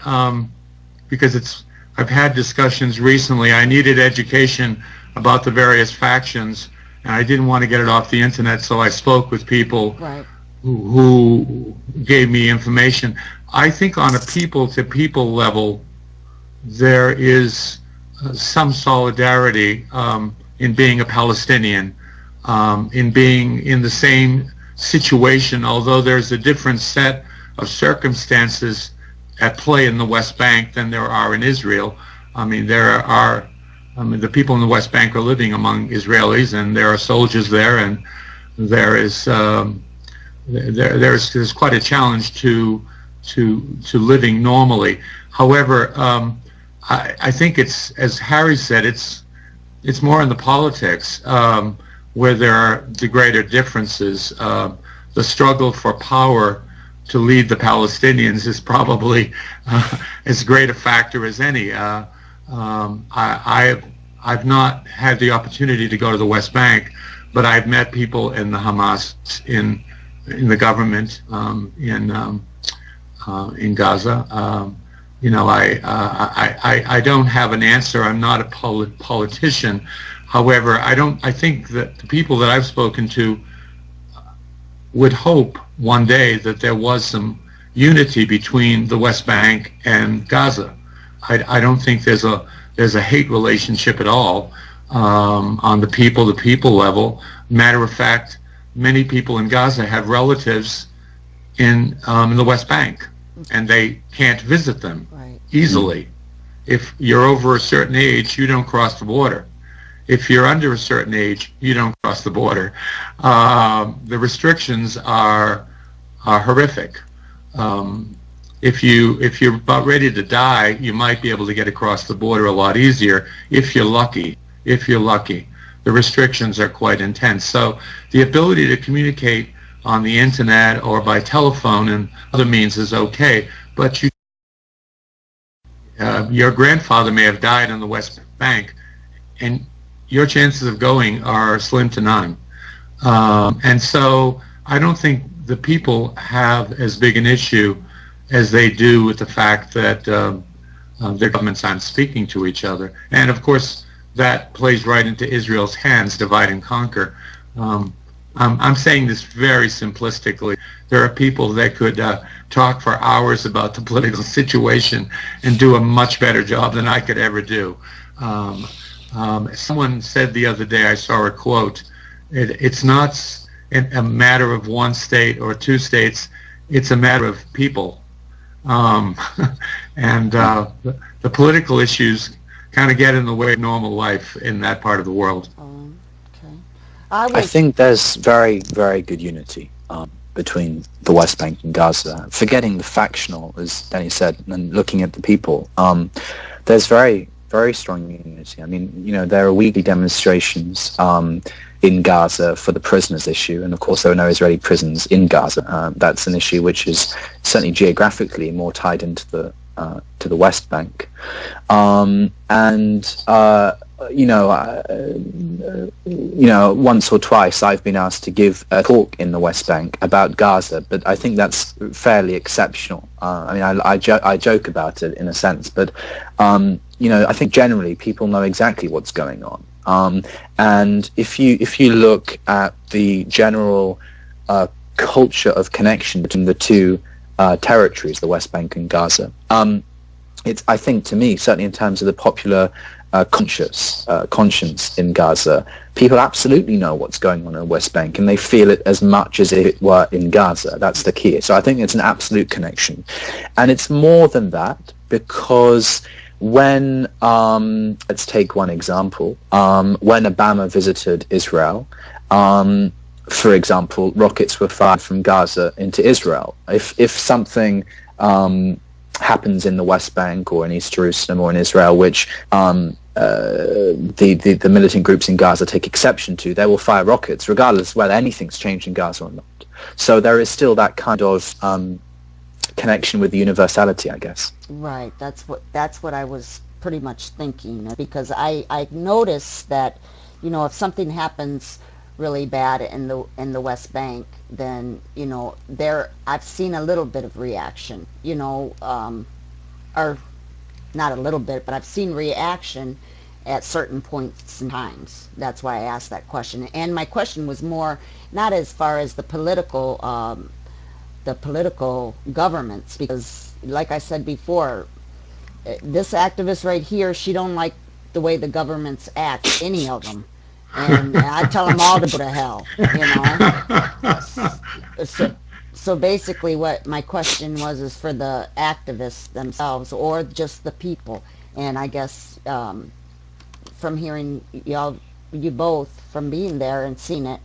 Speaker 1: because I've had discussions recently. I needed education about the various factions, and I didn't want to get it off the internet, so I spoke with people who gave me information. I think on a people-to-people level, there is some solidarity in being a Palestinian, in being in the same situation, although there's a different set of circumstances at play in the West Bank than there are in Israel. I mean, the people in the West Bank are living among Israelis, and there are soldiers there, and there's quite a challenge to living normally. However, I think it's, as Harry said, it's more in the politics where there are the greater differences. The struggle for power to lead the Palestinians is probably as great a factor as any. I've not had the opportunity to go to the West Bank, but I've met people in the Hamas, in the government, in Gaza. You know, I don't have an answer. I'm not a politician. However, I think that the people that I've spoken to would hope one day that there was some unity between the West Bank and Gaza. I don't think there's a hate relationship at all on the people-to-people level. Matter of fact, many people in Gaza have relatives in the West Bank, and they can't visit them easily. If you're over a certain age, you don't cross the border. If you're under a certain age, you don't cross the border. The restrictions are horrific. If you're about ready to die, you might be able to get across the border a lot easier if you're lucky. The restrictions are quite intense. So the ability to communicate on the internet or by telephone and other means is okay, but your grandfather may have died on the West Bank, and your chances of going are slim to none. And so I don't think the people have as big an issue as they do with the fact that their governments aren't speaking to each other. And of course, that plays right into Israel's hands, divide and conquer. I'm saying this very simplistically. there are people that could talk for hours about the political situation and do a much better job than I could ever do. Someone said the other day, I saw a quote, it's not a matter of one state or two states, it's a matter of people. And the political issues kind of get in the way of normal life in that part of the world.
Speaker 3: Okay.
Speaker 2: I think there's very, very good unity between the West Bank and Gaza. Forgetting the factional, as Denny said, and looking at the people, there's very, very strong unity. I mean, you know, there are weekly demonstrations in Gaza for the prisoners issue, and of course there are no Israeli prisons in Gaza. That's an issue which is certainly geographically more tied into the to the West Bank, once or twice I've been asked to give a talk in the West Bank about Gaza, but I think that's fairly exceptional. I mean, I joke about it in a sense, but I think generally people know exactly what's going on. And if you look at the general culture of connection between the two territories, the West Bank and Gaza, it's, I think, to me, certainly in terms of the popular conscience in Gaza, people absolutely know what's going on in the West Bank, and they feel it as much as if it were in Gaza. That's the key. So I think it's an absolute connection, and it's more than that, because when let's take one example, when Obama visited Israel, for example, rockets were fired from Gaza into Israel. If something happens in the West Bank or in East Jerusalem or in Israel, which the militant groups in Gaza take exception to, they will fire rockets, regardless of whether anything's changed in Gaza or not. So there is still that kind of connection with the universality, I guess. Right.
Speaker 3: That's what I was pretty much thinking, because I noticed that, if something happens really bad in the West Bank, then I've seen a little bit of reaction, or not a little bit, but I've seen reaction at certain points in times. That's why I asked that question. And my question was more not as far as the political governments, because like I said before, this activist right here, she don't like the way the governments act, any of them. And I tell them all to go to hell, So basically what my question was is for the activists themselves, or just the people. And I guess from hearing you both, from being there and seeing it,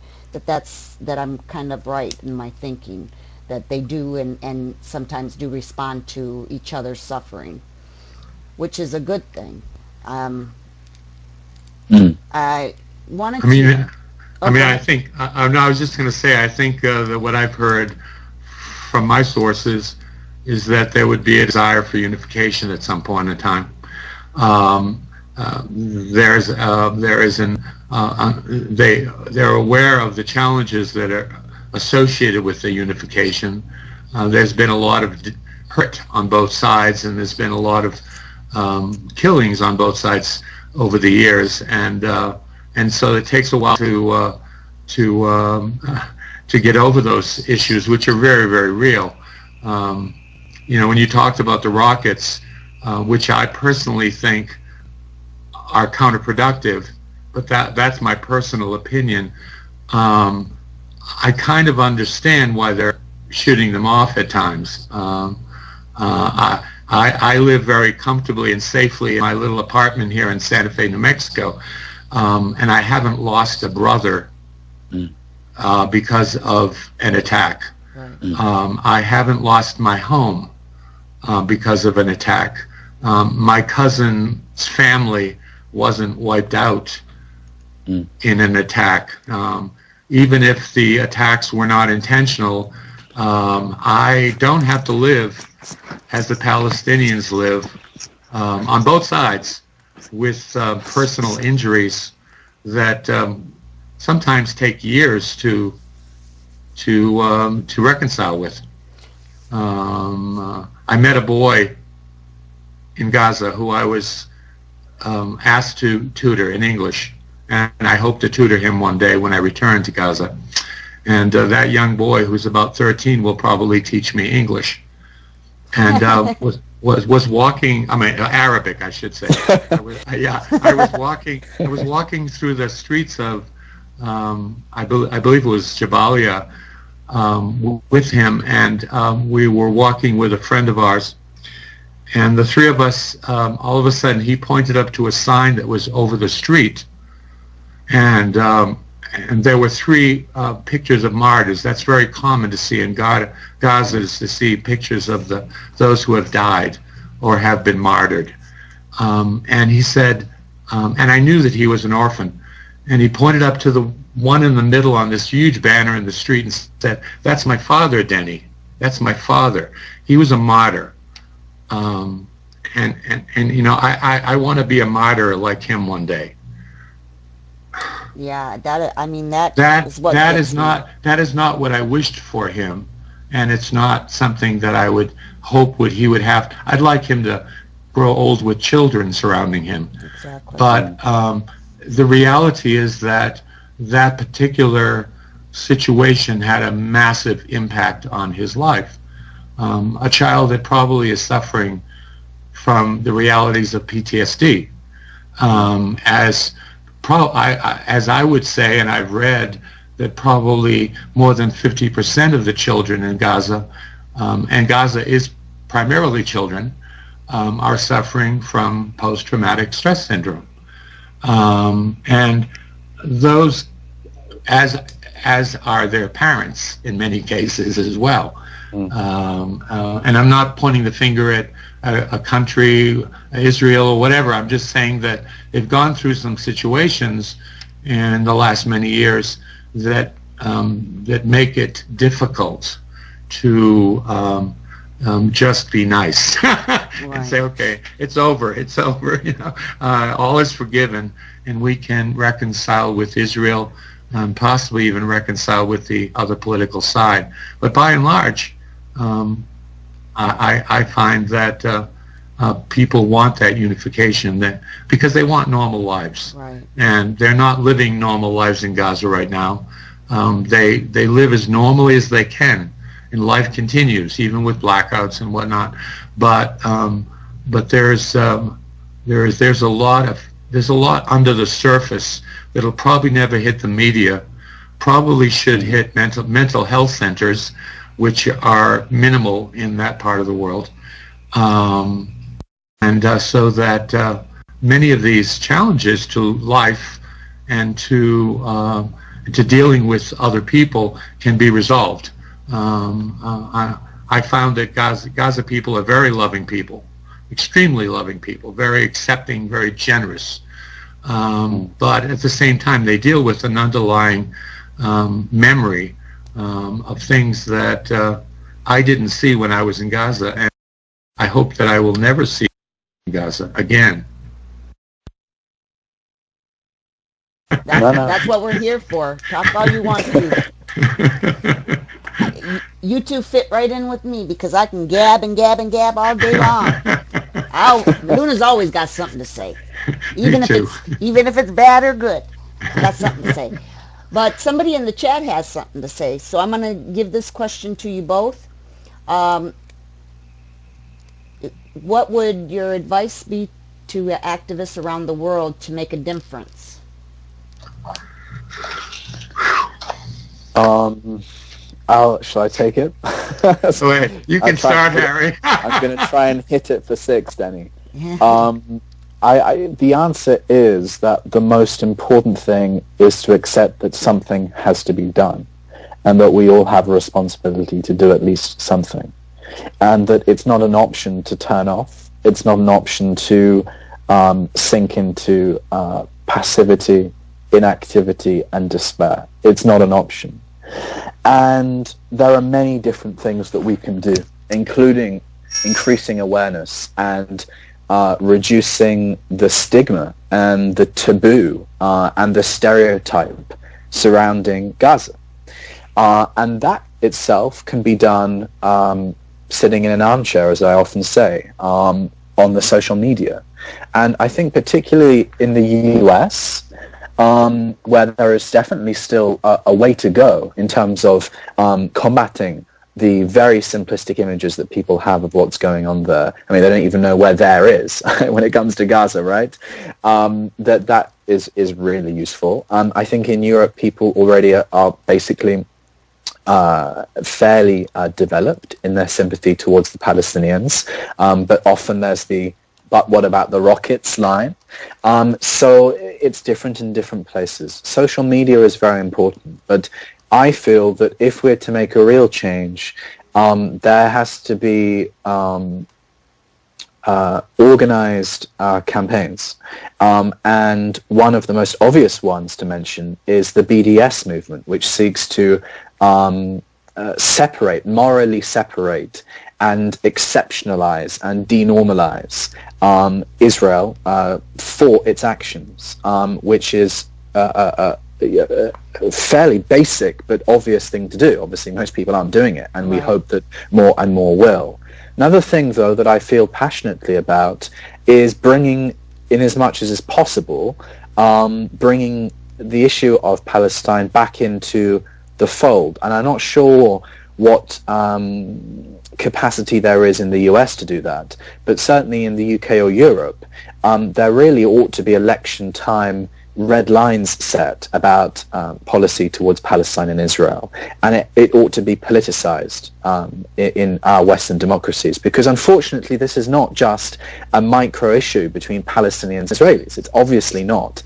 Speaker 3: that I'm kind of right in my thinking, that they do and sometimes do respond to each other's suffering, which is a good thing. I
Speaker 1: think, I was just going to say, I think that what I've heard from my sources is that there would be a desire for unification at some point in time. They're aware of the challenges that are associated with the unification. There's been a lot of hurt on both sides, and there's been a lot of killings on both sides over the years, and so it takes a while to get over those issues, which are very, very real. When you talked about the rockets, which I personally think are counterproductive, but that's my personal opinion. I kind of understand why they're shooting them off at times. I live very comfortably and safely in my little apartment here in Santa Fe, New Mexico, and I haven't lost a brother because of an attack. I haven't lost my home because of an attack. My cousin's family wasn't wiped out in an attack. Even if the attacks were not intentional, I don't have to live as the Palestinians live on both sides with personal injuries that sometimes take years to reconcile with. I met a boy in Gaza who I was asked to tutor in English, and I hope to tutor him one day when I return to Gaza. And that young boy, who's about 13, will probably teach me English. And was walking. I mean, Arabic, I should say. I was walking through the streets of, I believe it was Jabalia, with him, and we were walking with a friend of ours. And the three of us, all of a sudden, he pointed up to a sign that was over the street, and there were three pictures of martyrs. That's very common to see in Gaza, is to see pictures of those who have died or have been martyred. And he said, and I knew that he was an orphan, and he pointed up to the one in the middle on this huge banner in the street and said, "That's my father, Denny. That's my father. He was a martyr." And you know, I want to be a martyr like him one day.
Speaker 3: Yeah, that
Speaker 1: is not what I wished for him, and it's not something that I would hope he would have. I'd like him to grow old with children surrounding him.
Speaker 3: Exactly.
Speaker 1: But the reality is that that particular situation had a massive impact on his life. A child that probably is suffering from the realities of PTSD, as I would say, and I've read that probably more than 50% of the children in Gaza, and Gaza is primarily children, are suffering from post-traumatic stress syndrome, and those, as are their parents in many cases as well. And I'm not pointing the finger at a country, Israel or whatever. I'm just saying that they've gone through some situations in the last many years that that make it difficult to just be nice and say, okay, it's over, you know, all is forgiven, and we can reconcile with Israel, and possibly even reconcile with the other political side. But by and large, I find that people want that unification, because they want normal lives,
Speaker 3: right.
Speaker 1: And they're not living normal lives in Gaza right now. They live as normally as they can, and life continues even with blackouts and whatnot. But there's a lot under the surface that'll probably never hit the media. Probably should hit mental health centers, which are minimal in that part of the world, so that many of these challenges to life and to dealing with other people can be resolved. I found that Gaza people are very loving people, extremely loving people, very accepting, very generous. But at the same time, they deal with an underlying memory of things that I didn't see when I was in Gaza, and I hope that I will never see in Gaza again.
Speaker 3: That's what we're here for. Talk all you want to. You two fit right in with me, because I can gab and gab and gab all day long. Luna's always got something to say, even if it's bad or good. Got something to say. But somebody in the chat has something to say, so I'm going to give this question to you both. What would your advice be to activists around the world to make a difference?
Speaker 2: Shall I take it?
Speaker 1: So you can start, Harry.
Speaker 2: I'm going to try and hit it for 6, Denny. The answer is that the most important thing is to accept that something has to be done, and that we all have a responsibility to do at least something, and that it's not an option to turn off. It's not an option to sink into passivity, inactivity, and despair. It's not an option. And there are many different things that we can do, including increasing awareness and reducing the stigma and the taboo and the stereotype surrounding Gaza. And that itself can be done sitting in an armchair, as I often say, on the social media. And I think particularly in the US, where there is definitely still a way to go in terms of combating the very simplistic images that people have of what's going on there. I mean, they don't even know where there is when it comes to Gaza, right? That is really useful. I think in Europe, people already are basically fairly developed in their sympathy towards the Palestinians, but often there's the "but what about the rockets" line. So it's different in different places. Social media is very important, but I feel that if we're to make a real change, there has to be organized campaigns. And one of the most obvious ones to mention is the BDS movement, which seeks to morally separate and exceptionalize and denormalize Israel for its actions, which is a fairly basic but obvious thing to do. Obviously, most people aren't doing it, and we hope that more and more will. Another thing, though, that I feel passionately about is bringing, in as much as is possible, bringing the issue of Palestine back into the fold. And I'm not sure what capacity there is in the US to do that, but certainly in the UK or Europe, there really ought to be election time red lines set about policy towards Palestine and Israel, and it ought to be politicized in our Western democracies, because unfortunately this is not just a micro issue between Palestinians and Israelis. It's obviously not,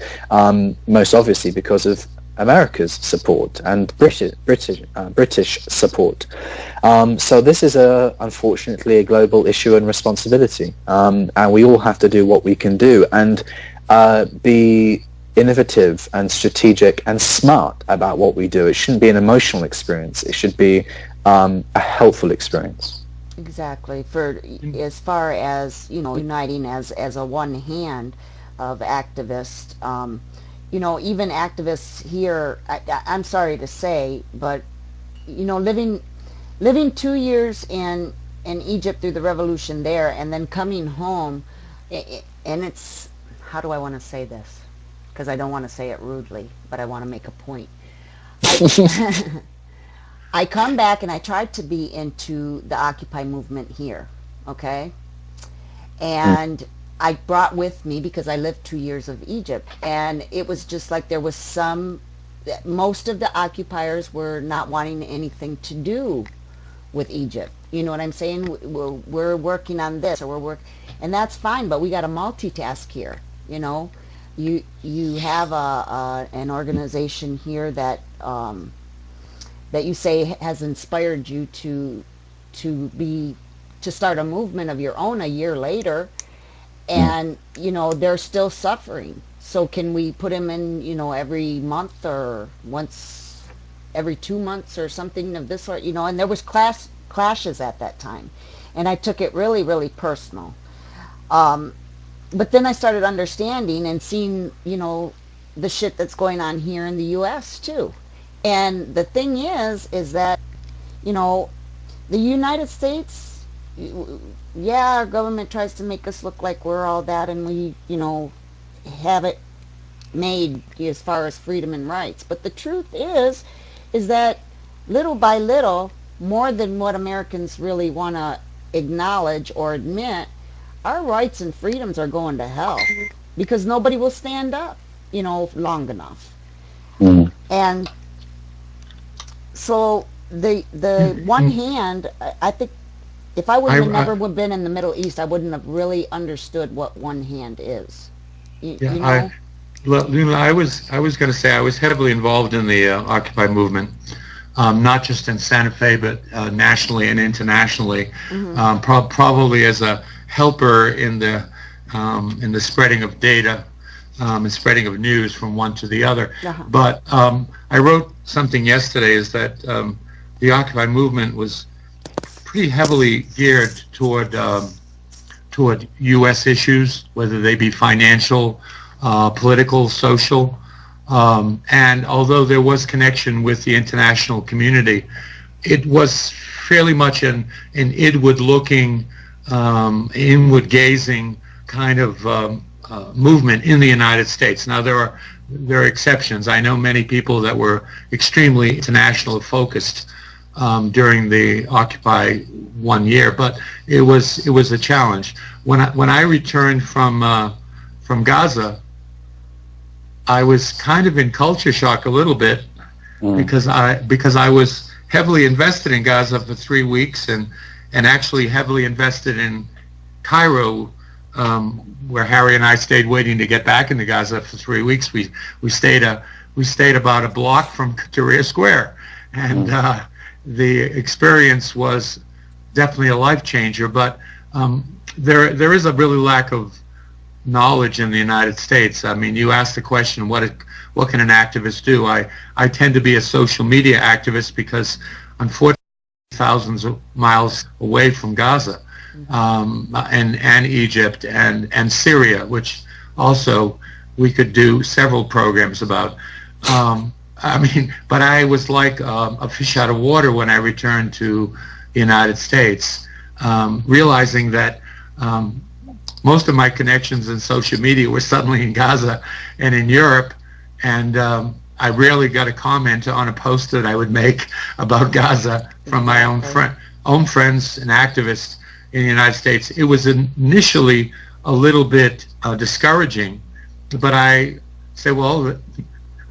Speaker 2: most obviously because of America's support and British support. So this is unfortunately a global issue and responsibility, and we all have to do what we can do and be innovative and strategic and smart about what we do. It shouldn't be an emotional experience. It should be a helpful experience.
Speaker 3: Exactly. For as far as, uniting as a one hand of activists, even activists here, I'm sorry to say, but living 2 years in Egypt through the revolution there, and then coming home, and it's, how do I want to say this? Because I don't want to say it rudely, but I want to make a point. I come back and I tried to be into the Occupy movement here, okay? And I brought with me, because I lived 2 years of Egypt, and it was just like there was most of the occupiers were not wanting anything to do with Egypt. You know what I'm saying? We're working on this, or and that's fine, but we got to multitask here, You have an organization here that you say has inspired you to start a movement of your own a year later, and they're still suffering. So can we put them in every month or once every 2 months or something of this sort? And there was clashes at that time, and I took it really, really personal. But then I started understanding and seeing, the shit that's going on here in the U.S. too. And the thing is that, the United States, our government tries to make us look like we're all that, and we, have it made as far as freedom and rights. But the truth is that little by little, more than what Americans really want to acknowledge or admit, our rights and freedoms are going to hell because nobody will stand up, long enough. And so the one hand, I think if I would have never been in the Middle East, I wouldn't have really understood what one hand is.
Speaker 1: I was going to say I was heavily involved in the Occupy movement, not just in Santa Fe, but nationally and internationally, probably as a helper in the spreading of data and spreading of news from one to the other. But I wrote something yesterday is that the Occupy movement was pretty heavily geared toward U.S. issues, whether they be financial, political, social, and although there was connection with the international community, it was fairly much an inward-looking, inward-gazing kind of movement in the United States. Now, there are there are exceptions. I know many people that were extremely international focused during the Occupy 1 year, but it was a challenge. When I returned from Gaza, I was kind of in culture shock a little bit because I was heavily invested in Gaza for 3 weeks and actually heavily invested in Cairo, where Harry and I stayed waiting to get back into Gaza for 3 weeks. We stayed about a block from Tahrir Square, and the experience was definitely a life changer. But there is a really lack of knowledge in the United States. I mean, you asked the question, what can an activist do? I tend to be a social media activist because, unfortunately, thousands of miles away from Gaza, and Egypt and Syria, which also we could do several programs about. I mean, but I was like a fish out of water when I returned to the United States, realizing that most of my connections in social media were suddenly in Gaza and in Europe, and I rarely got a comment on a post that I would make about Gaza from my own friends and activists in the United States. It was initially a little bit discouraging, but I say, well,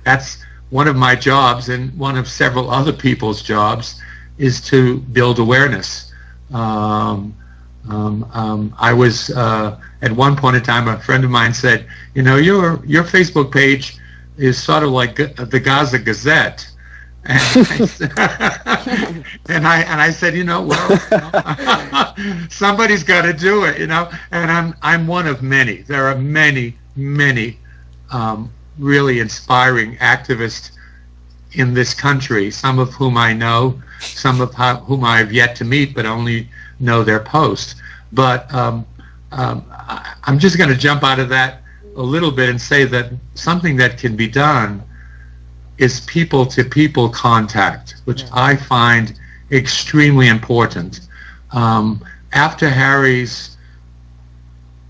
Speaker 1: that's one of my jobs, and one of several other people's jobs is to build awareness. I was at one point in time, a friend of mine said, you know, your Facebook page is sort of like the Gaza Gazette. And I said, you know, well, somebody's got to do it, you know, and I'm one of many. There are many really inspiring activists in this country, some of whom I know, some of whom I have yet to meet, but only know their posts. But I'm just going to jump out of that a little bit and say that something that can be done is people-to-people contact, which I find extremely important. After Harry's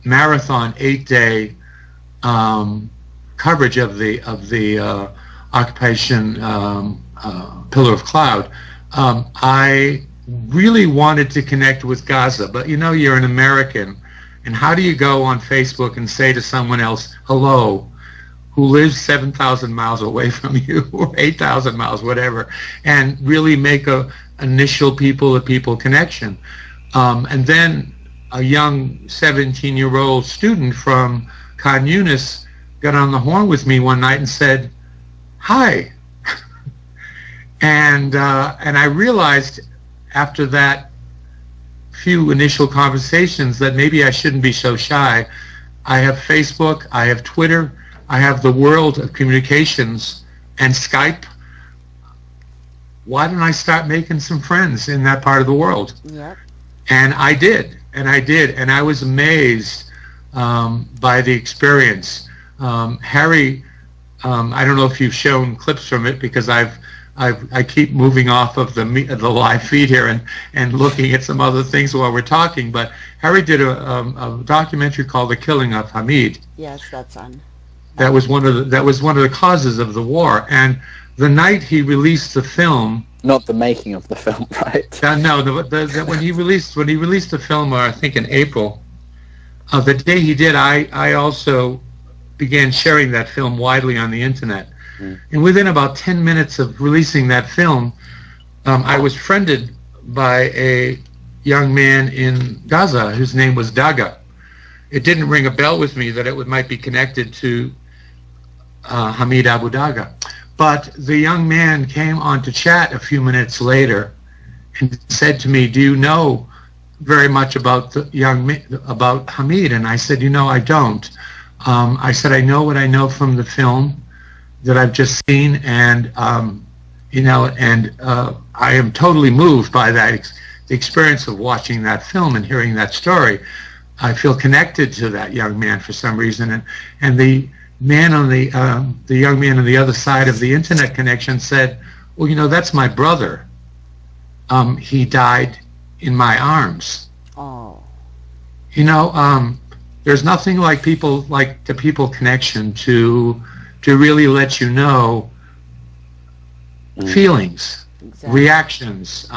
Speaker 1: marathon 8-day coverage of the occupation Pillar of Cloud, I really wanted to connect with Gaza, but you know, you're an American, and how do you go on Facebook and say to someone else, hello, who lives 7,000 miles away from you, or 8,000 miles, whatever, and really make a initial people-to-people connection? And then a young 17-year-old student from Khan Yunis got on the horn with me one night and said, hi. And I realized after that few initial conversations that maybe I shouldn't be so shy. I have Facebook, I have Twitter, I have the world of communications and Skype. Why don't I start making some friends in that part of the world?
Speaker 3: Yep.
Speaker 1: And I did, and I was amazed by the experience. Harry, I don't know if you've shown clips from it, because I keep moving off of the live feed here and looking at some other things while we're talking. But Harry did a documentary called "The Killing of Hamid."
Speaker 3: Yes, that's on.
Speaker 1: That was one of the causes of the war. And the night he released the film,
Speaker 2: not the making of the film, right?
Speaker 1: No, when he released the film, I think in April, the day he did, I also began sharing that film widely on the internet. And within about 10 minutes of releasing that film, I was friended by a young man in Gaza whose name was Daga. It didn't ring a bell with me that it might be connected to Hamid Abu Daga. But the young man came on to chat a few minutes later and said to me, do you know very much about about Hamid? And I said, you know, I don't. I said, I know what I know from the film that I've just seen, and you know, and I am totally moved by that the experience of watching that film and hearing that story. I feel connected to that young man for some reason, and the man on the young man on the other side of the internet connection said, well, you know, that's my brother. He died in my arms.
Speaker 3: Oh.
Speaker 1: You know, there's nothing like people connection to to really let you know feelings,
Speaker 3: Exactly.
Speaker 1: reactions,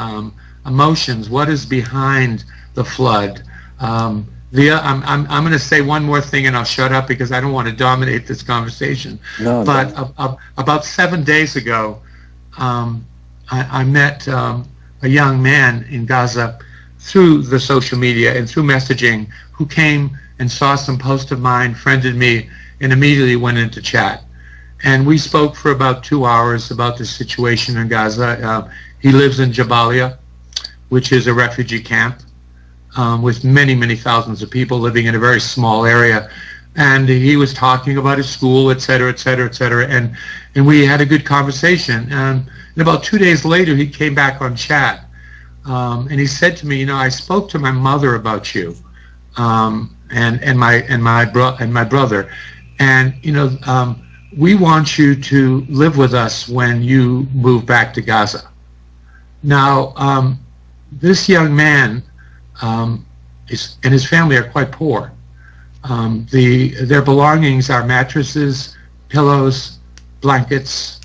Speaker 1: emotions, what is behind the flood. I'm going to say one more thing and I'll shut up because I don't want to dominate this conversation.
Speaker 2: No,
Speaker 1: But about 7 days ago, I met a young man in Gaza through the social media and through messaging who came and saw some post of mine, friended me, and immediately went into chat. And we spoke for about 2 hours about the situation in Gaza. He lives in Jabalia, which is a refugee camp with many, many thousands of people living in a very small area. And he was talking about his school, et cetera, et cetera, et cetera. And we had a good conversation. And about 2 days later, he came back on chat. And he said to me, you know, I spoke to my mother about you and my brother. And, you know, we want you to live with us when you move back to Gaza. Now, this young man and his family are quite poor. Their belongings are mattresses, pillows, blankets,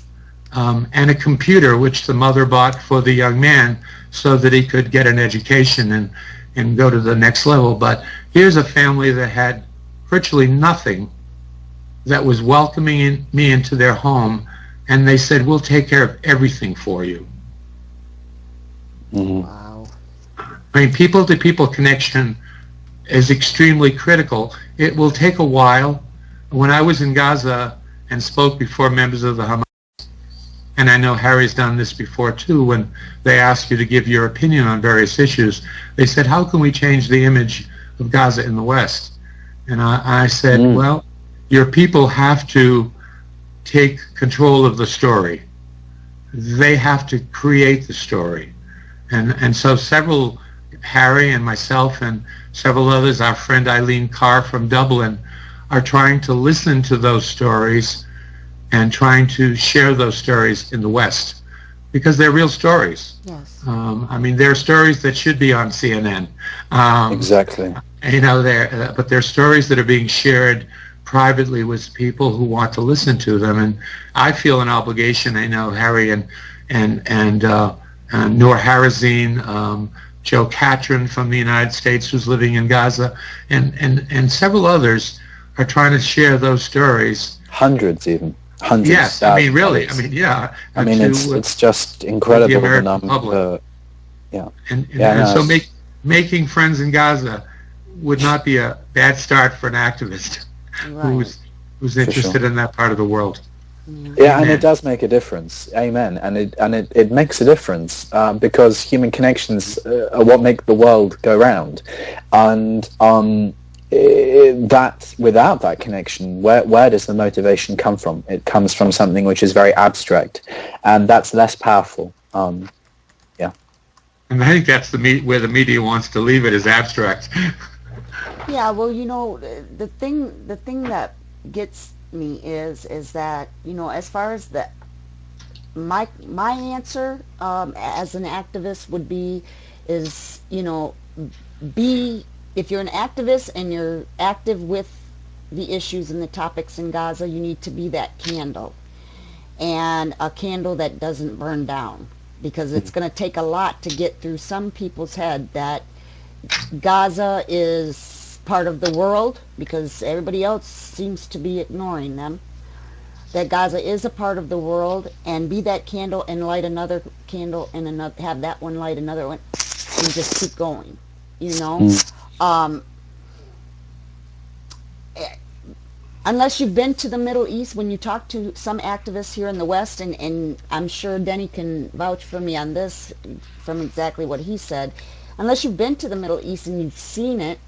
Speaker 1: and a computer which the mother bought for the young man so that he could get an education and go to the next level. But here's a family that had virtually nothing, that was welcoming me into their home, and they said, we'll take care of everything for you.
Speaker 3: Wow.
Speaker 1: I mean, people-to-people connection is extremely critical. It will take a while. When I was in Gaza and spoke before members of the Hamas, and I know Harry's done this before too, when they ask you to give your opinion on various issues, they said, how can we change the image of Gaza in the West? And I said, well, your people have to take control of the story. They have to create the story. And so Harry and myself and several others, our friend Eileen Carr from Dublin, are trying to listen to those stories and trying to share those stories in the West, because they're real stories.
Speaker 3: Yes.
Speaker 1: I mean, they're stories that should be on CNN.
Speaker 2: exactly.
Speaker 1: You know, but they're stories that are being shared privately with people who want to listen to them. And I feel an obligation. I know Harry and Noor Harazin, Joe Catron from the United States, who's living in Gaza, and several others are trying to share those stories.
Speaker 2: Hundreds even. Hundreds.
Speaker 1: Yes, I mean, really. I mean, yeah.
Speaker 2: I mean, it's just incredible,
Speaker 1: the American
Speaker 2: number.
Speaker 1: public.
Speaker 2: Yeah.
Speaker 1: And
Speaker 2: Yeah,
Speaker 1: so making friends in Gaza would not be a bad start for an activist
Speaker 3: Right.
Speaker 1: who's interested in that part of the world.
Speaker 2: Yeah, and it does make a difference. Amen. And it makes a difference because human connections are what make the world go round. And that without that connection, where does the motivation come from? It comes from something which is very abstract, and that's less powerful. Yeah.
Speaker 1: And I think that's where the media wants to leave it, is abstract.
Speaker 3: Yeah, well, you know, the thing that gets me is that, you know, as far as my answer as an activist would be is, you know, if you're an activist and you're active with the issues and the topics in Gaza, you need to be that candle, and a candle that doesn't burn down, because it's going to take a lot to get through some people's head that Gaza is part of the world, because everybody else seems to be ignoring them, that Gaza is a part of the world, and be that candle and light another candle and another, have that one light another one, and just keep going, you know. Unless you've been to the Middle East, when you talk to some activists here in the West, and I'm sure Denny can vouch for me on this from exactly what he said, unless you've been to the Middle East and you've seen it,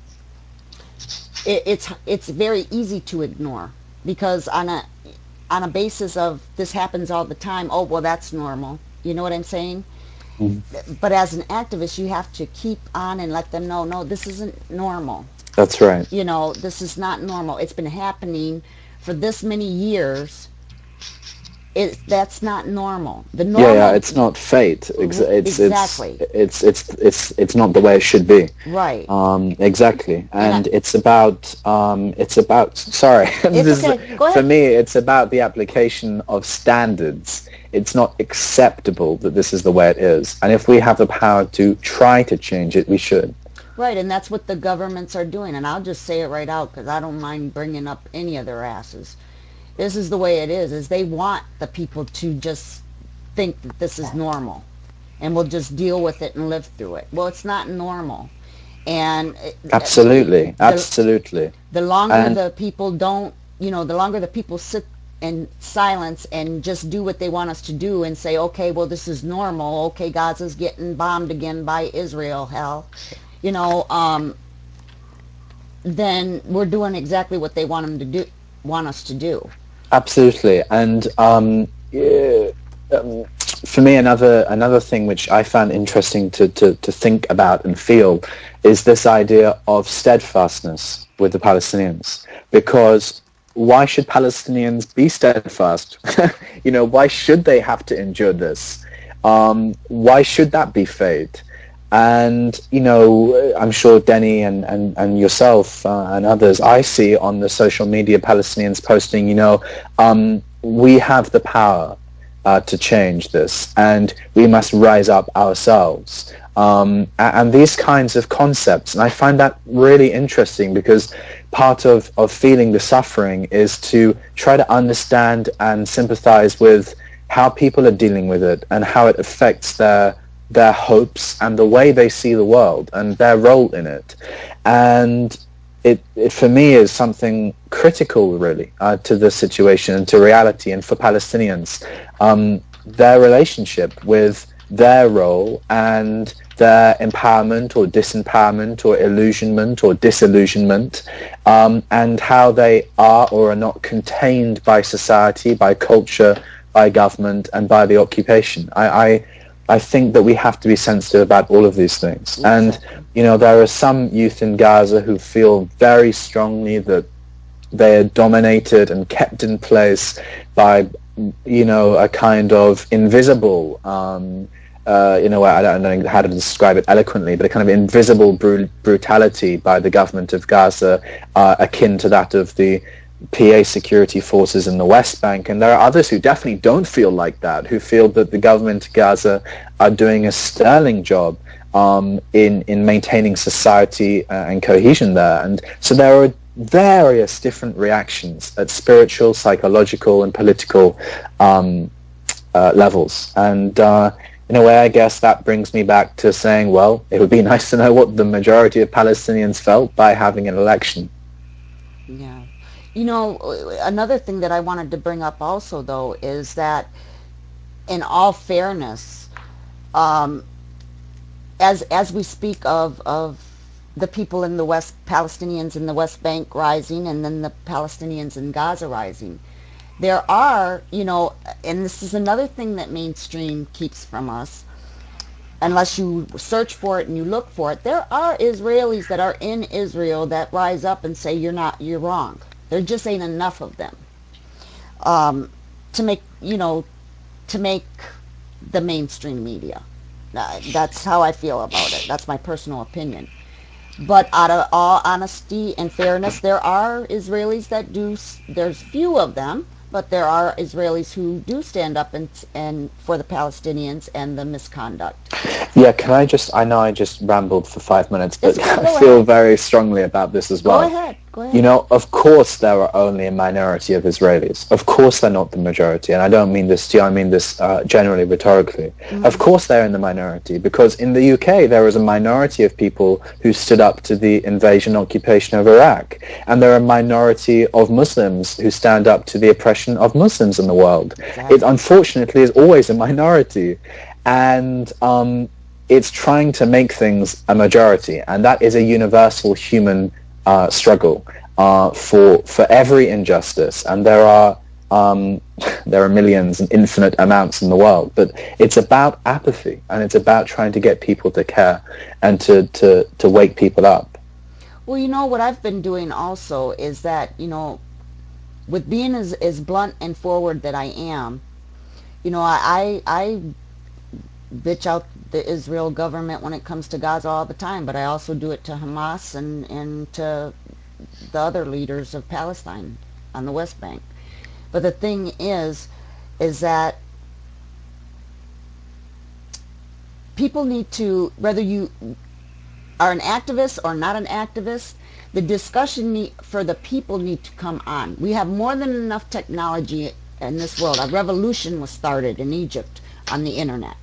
Speaker 3: it's very easy to ignore, because on a basis of this happens all the time, oh, well, that's normal. You know what I'm saying? But as an activist, you have to keep on and let them know, no, this isn't normal.
Speaker 2: That's right.
Speaker 3: You know, this is not normal. It's been happening for this many years, that's not normal. The
Speaker 2: Yeah,
Speaker 3: normal,
Speaker 2: it's not fate.
Speaker 3: exactly,
Speaker 2: It's not the way it should be.
Speaker 3: right.
Speaker 2: Exactly,
Speaker 3: And
Speaker 2: and it's about. Sorry,
Speaker 3: it's
Speaker 2: this is,
Speaker 3: okay. Go
Speaker 2: for
Speaker 3: ahead.
Speaker 2: me, it's about the application of standards. It's not acceptable that this is the way it is, and if we have the power to try to change it, we should.
Speaker 3: Right, and that's what the governments are doing. And I'll just say it right out because I don't mind bringing up any of their asses. This is the way it is they want the people to just think that this is normal and we'll just deal with it and live through it. Well, it's not normal. And
Speaker 2: Absolutely,
Speaker 3: the,
Speaker 2: absolutely.
Speaker 3: the longer
Speaker 2: And
Speaker 3: the people don't, the longer the people sit in silence and just do what they want us to do and say, okay, well, this is normal. Okay, Gaza's getting bombed again by Israel, hell. You know, then we're doing exactly what they want us to do.
Speaker 2: absolutely, and yeah, for me, another thing which I found interesting to think about and feel is this idea of steadfastness with the Palestinians. Because why should Palestinians be steadfast? Why should they have to endure this? Why should that be fate? And, I'm sure Denny and yourself and others I see on the social media, Palestinians posting, we have the power to change this, and we must rise up ourselves. And these kinds of concepts. And I find that really interesting because part of feeling the suffering is to try to understand and sympathize with how people are dealing with it and how it affects their hopes and the way they see the world and their role in it. And it for me is something critical really to the situation and to reality, and for Palestinians, their relationship with their role and their empowerment or disempowerment or illusionment or disillusionment, and how they are or are not contained by society, by culture, by government, and by the occupation. I think that we have to be sensitive about all of these things. And, there are some youth in Gaza who feel very strongly that they are dominated and kept in place by, a kind of invisible, I don't know how to describe it eloquently, but a kind of invisible brutality by the government of Gaza, akin to that of the PA security forces in the West Bank. And there are others who definitely don't feel like that, who feel that the government of Gaza are doing a sterling job in maintaining society and cohesion there. And so there are various different reactions at spiritual, psychological, and political levels. And in a way, I guess that brings me back to saying, well, it would be nice to know what the majority of Palestinians felt by having an election.
Speaker 3: Yeah. Another thing that I wanted to bring up also, though, is that in all fairness, as we speak of the people in the West, Palestinians in the West Bank rising, and then the Palestinians in Gaza rising, there are, and this is another thing that mainstream keeps from us, unless you search for it and you look for it, there are Israelis that are in Israel that rise up and say, you're wrong. There just ain't enough of them to make the mainstream media. That's how I feel about it. That's my personal opinion. But out of all honesty and fairness, there are Israelis that do. There's few of them, but there are Israelis who do stand up and for the Palestinians and the misconduct.
Speaker 2: Yeah, I know I just rambled for 5 minutes, but
Speaker 3: Okay,
Speaker 2: I feel very strongly about this as well.
Speaker 3: Go ahead.
Speaker 2: Of course there are only a minority of Israelis. Of course they're not the majority, and I don't mean this to you, I mean this generally rhetorically. Mm-hmm. Of course they're in the minority, because in the UK there is a minority of people who stood up to the invasion occupation of Iraq, and there are a minority of Muslims who stand up to the oppression of Muslims in the world. Exactly. It unfortunately is always a minority, and it's trying to make things a majority, and that is a universal human struggle for every injustice. And there are millions and infinite amounts in the world, but it's about apathy, and it's about trying to get people to care and to wake people up.
Speaker 3: Well, what I've been doing also is that, with being as blunt and forward that I am, you know, I bitch out the Israel government when it comes to Gaza all the time, but I also do it to Hamas and to the other leaders of Palestine on the West Bank. But the thing is that people need to, whether you are an activist or not an activist, the discussion for the people need to come on. We have more than enough technology in this world. A revolution was started in Egypt on the internet.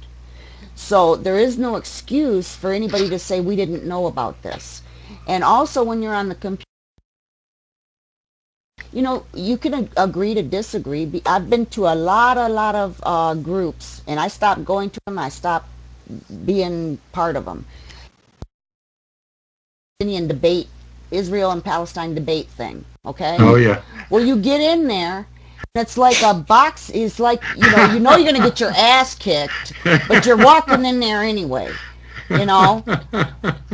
Speaker 3: So there is no excuse for anybody to say we didn't know about this. And also when you're on the computer, you know, you can agree to disagree. I've been to a lot of groups, and I stopped going to them. I stopped being part of them. Indian debate, Israel and Palestine debate thing, okay?
Speaker 1: Oh, yeah.
Speaker 3: Well, you get in there, and it's like a box. Is like, you know you're going to get your ass kicked, but you're walking in there anyway, you know?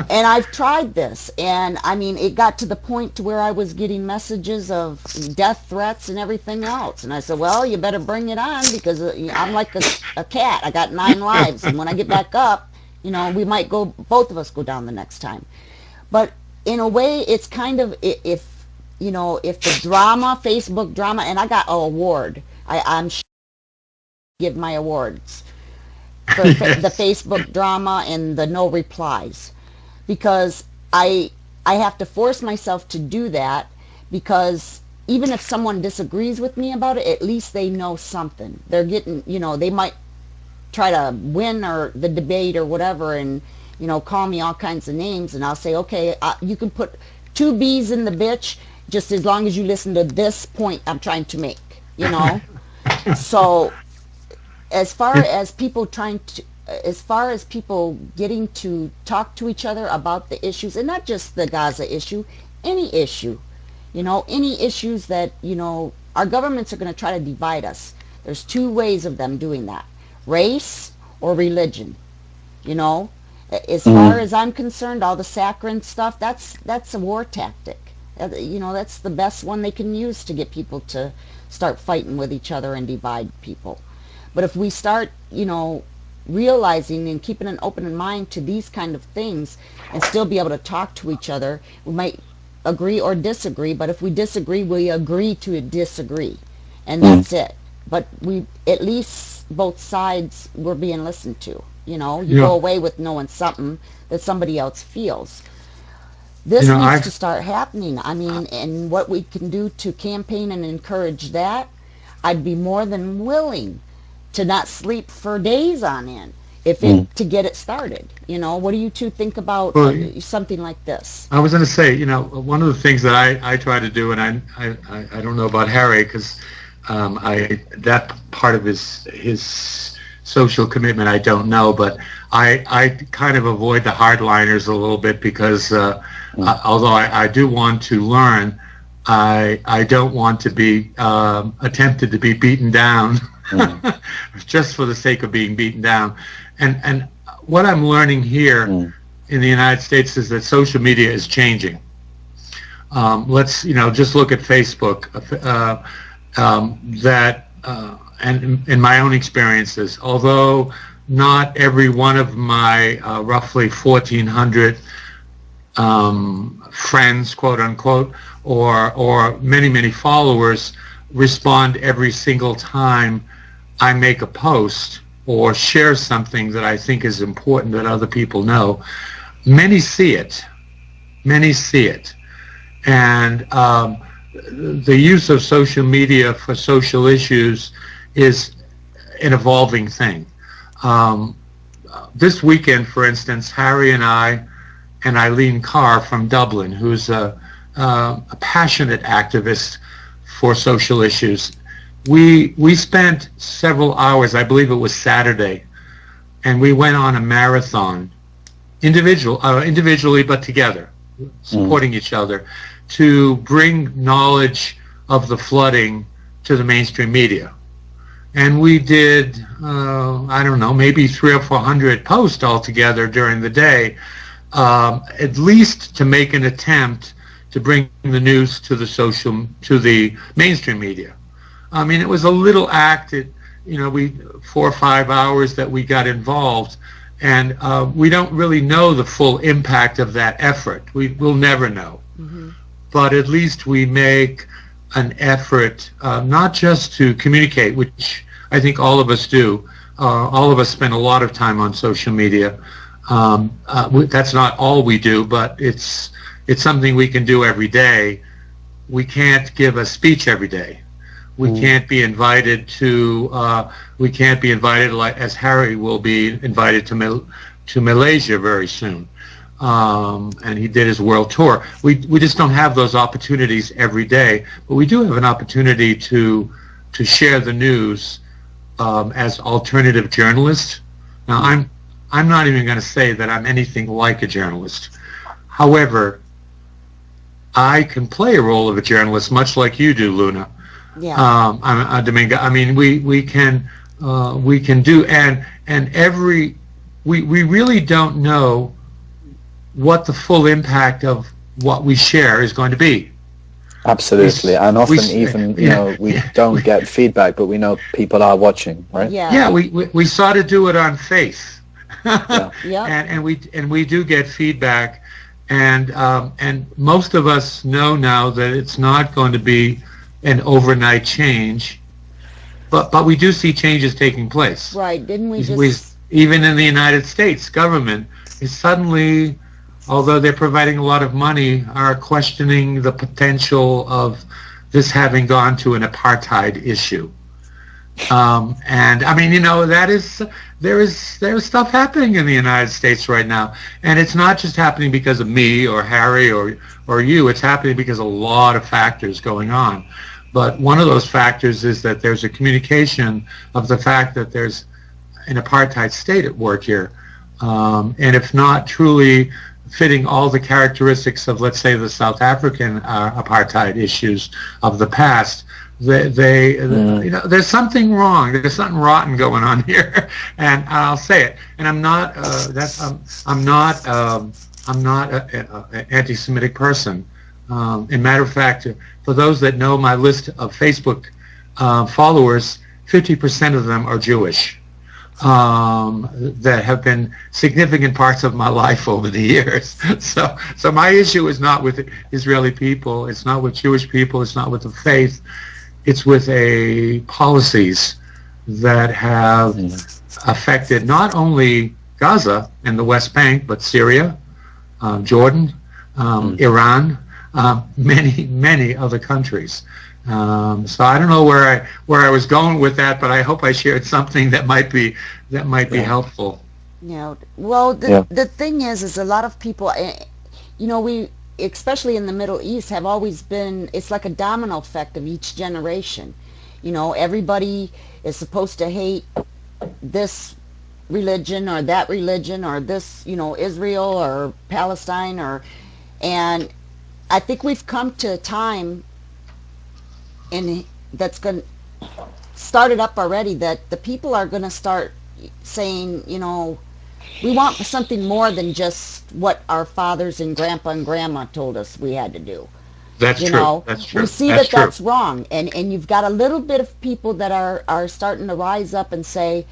Speaker 3: And I've tried this, and I mean, it got to the point to where I was getting messages of death threats and everything else. And I said, well, you better bring it on, because I'm like a cat. I got 9 lives, and when I get back up, you know, we might go, both of us go down the next time. But in a way, it's kind of, if the drama, Facebook drama, and I got an award. I'm sure I give my awards for the Facebook drama and the no replies, because I have to force myself to do that, because even if someone disagrees with me about it, at least they know something. They're getting, you know, they might try to win or the debate or whatever, and you know, call me all kinds of names, and I'll say, okay, you can put 2 B's in the bitch, just as long as you listen to this point I'm trying to make, you know. So as far as people getting to talk to each other about the issues, and not just the Gaza issue, any issue, you know, any issues that, you know, our governments are going to try to divide us. There's 2 ways of them doing that: race or religion, you know. As far as I'm concerned, all the saccharine stuff, that's a war tactic. You know, that's the best one they can use to get people to start fighting with each other and divide people. But if we start, you know, realizing and keeping an open mind to these kind of things and still be able to talk to each other, we might agree or disagree, but if we disagree, we agree to disagree. And that's it. But we, at least both sides were being listened to. You know, you go away with knowing something that somebody else feels. This needs to start happening. I mean, and what we can do to campaign and encourage that, I'd be more than willing to not sleep for days on end to get it started. You know, what do you 2 think about something like this?
Speaker 1: I was going to say, you know, one of the things that I try to do, and I don't know about Harry, because that part of his social commitment I don't know, but I kind of avoid the hardliners a little bit, because although I do want to learn, I don't want to be attempted to be beaten down just for the sake of being beaten down. And what I'm learning here in the United States is that social media is changing. Let's, you know, just look at Facebook. And in my own experiences, although not every one of my roughly 1,400 friends, quote unquote, or many followers respond every single time I make a post or share something that I think is important that other people know, many see it. Many see it. And the use of social media for social issues is an evolving thing. This weekend, for instance, Harry and I and Eileen Carr from Dublin, who's a passionate activist for social issues, we spent several hours, I believe it was Saturday, and we went on a marathon, individually but together, supporting each other, to bring knowledge of the flooding to the mainstream media. And we did, I don't know, maybe 300 or 400 posts altogether during the day, at least to make an attempt to bring the news to the mainstream media. I mean, it was a little act. we 4 or 5 hours that we got involved, and we don't really know the full impact of that effort. We'll never know. Mm-hmm. But at least we make an effort not just to communicate, which I think all of us do. All of us spend a lot of time on social media. That's not all we do, but it's something we can do every day. We can't give a speech every day. We can't be invited to. We can't be invited, like as Harry will be invited to Malaysia very soon, and he did his world tour. We just don't have those opportunities every day, but we do have an opportunity to share the news as alternative journalists. Now, I'm not even going to say that I'm anything like a journalist. However, I can play a role of a journalist, much like you do, Luna.
Speaker 3: Yeah.
Speaker 1: Domingo. I mean, we can do, and we really don't know what the full impact of what we share is going to be.
Speaker 2: Absolutely, and often we don't get feedback, but we know people are watching, right?
Speaker 3: Yeah.
Speaker 1: Yeah, we sort of do it on faith.
Speaker 2: Yeah.
Speaker 3: Yeah.
Speaker 1: And we do get feedback, and most of us know now that it's not going to be an overnight change, but we do see changes taking place.
Speaker 3: Right? Didn't we
Speaker 1: even in the United States government is suddenly, although they're providing a lot of money, are questioning the potential of this having gone to an apartheid issue. And I mean, there is stuff happening in the United States right now, and it's not just happening because of me or Harry or you. It's happening because of a lot of factors going on. But one of those factors is that there's a communication of the fact that there's an apartheid state at work here, and if not truly fitting all the characteristics of, let's say, the South African apartheid issues of the past, there's something wrong. There's something rotten going on here, and I'll say it. And I'm not I'm not an anti-Semitic person. In matter of fact, for those that know my list of Facebook followers, 50% of them are Jewish. That have been significant parts of my life over the years. So my issue is not with Israeli people. It's not with Jewish people. It's not with the faith. It's with policies that have affected not only Gaza and the West Bank, but Syria, Jordan, Iran, many other countries. So I don't know where I was going with that, but I hope I shared something that might be helpful.
Speaker 3: Yeah. Well, the thing is a lot of people, we, especially in the Middle East, have always been, it's like a domino effect of each generation. Everybody is supposed to hate this religion or that religion or this, Israel or Palestine and I think we've come to a time that's going to start it up already, that the people are going to start saying, we want something more than just what our fathers and grandpa and grandma told us we had to do.
Speaker 1: That's true. That's true.
Speaker 3: We see that's wrong, and you've got a little bit of people that are starting to rise up and say,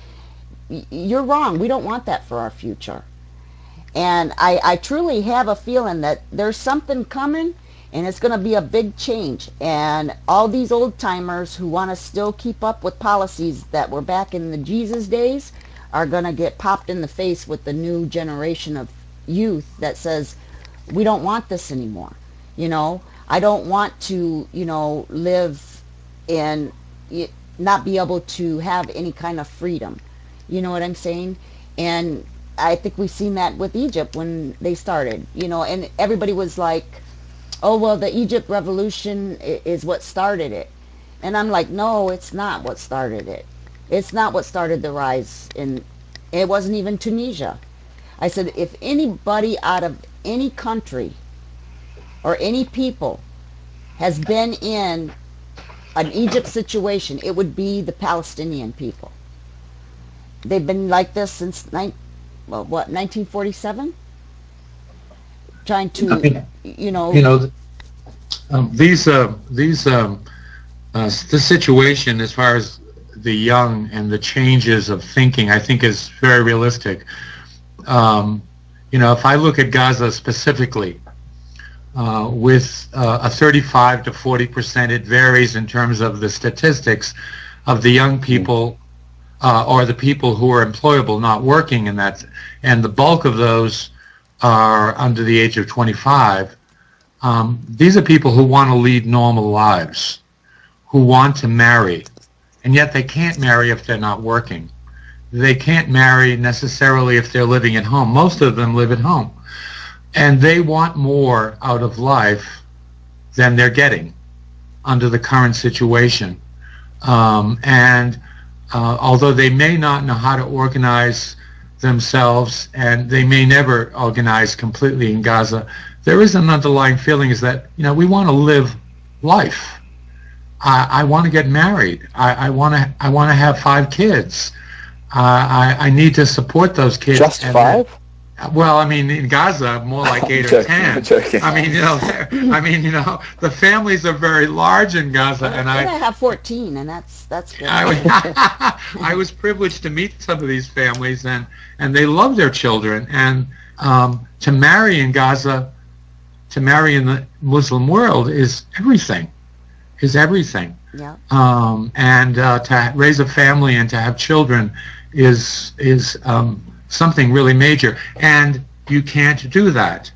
Speaker 3: you're wrong. We don't want that for our future. And I truly have a feeling that there's something coming, and it's going to be a big change. And all these old timers who want to still keep up with policies that were back in the Jesus days are going to get popped in the face with the new generation of youth that says, we don't want this anymore. I don't want to, live and not be able to have any kind of freedom. You know what I'm saying? And I think we've seen that with Egypt when they started, and everybody was like, oh, well, the Egypt revolution is what started it. And I'm like, no, it's not what started it. It's not what started the rise. It wasn't even Tunisia. I said, if anybody out of any country or any people has been in an Egypt situation, it would be the Palestinian people. They've been like this since 1947? Trying to,
Speaker 1: this situation, as far as the young and the changes of thinking, I think is very realistic. If I look at Gaza specifically, with a 35 to 40%, it varies in terms of the statistics of the young people or the people who are employable not working, and the bulk of those are under the age of 25. These are people who want to lead normal lives, who want to marry, and yet they can't marry if they're not working. They can't marry necessarily if they're living at home. Most of them live at home. And they want more out of life than they're getting under the current situation. Although they may not know how to organize themselves, and they may never organize completely in Gaza, there is an underlying feeling is that, we want to live life. I want to get married. I want to have 5 kids. I need to support those kids.
Speaker 2: Just 5?
Speaker 1: Well, I mean, in Gaza, more like 8 or 10. I mean, the families are very large in Gaza, and I
Speaker 3: have 14, and that's good.
Speaker 1: I was privileged to meet some of these families, and they love their children, and to marry in Gaza, to marry in the Muslim world is everything.
Speaker 3: Yeah.
Speaker 1: And to raise a family and to have children is something really major, and you can't do that.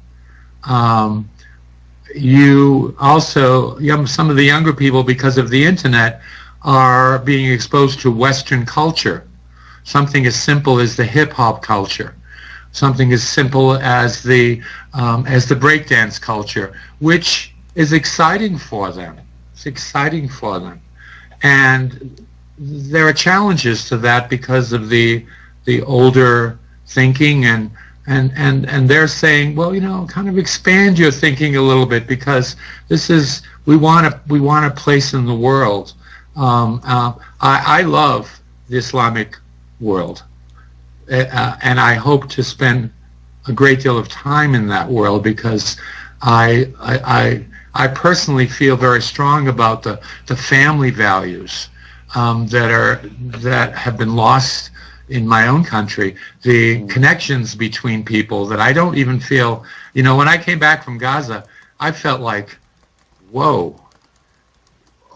Speaker 1: You also, some of the younger people, because of the internet, are being exposed to Western culture. Something as simple as the hip-hop culture, something as simple as the breakdance culture, which is exciting for them. It's exciting for them, and there are challenges to that because of the older thinking, and they're saying, well, kind of expand your thinking a little bit, because we want a place in the world. I love the Islamic world, and I hope to spend a great deal of time in that world, because I personally feel very strong about the family values that have been lost in my own country, the connections between people that I don't even feel. When I came back from Gaza, I felt like, whoa,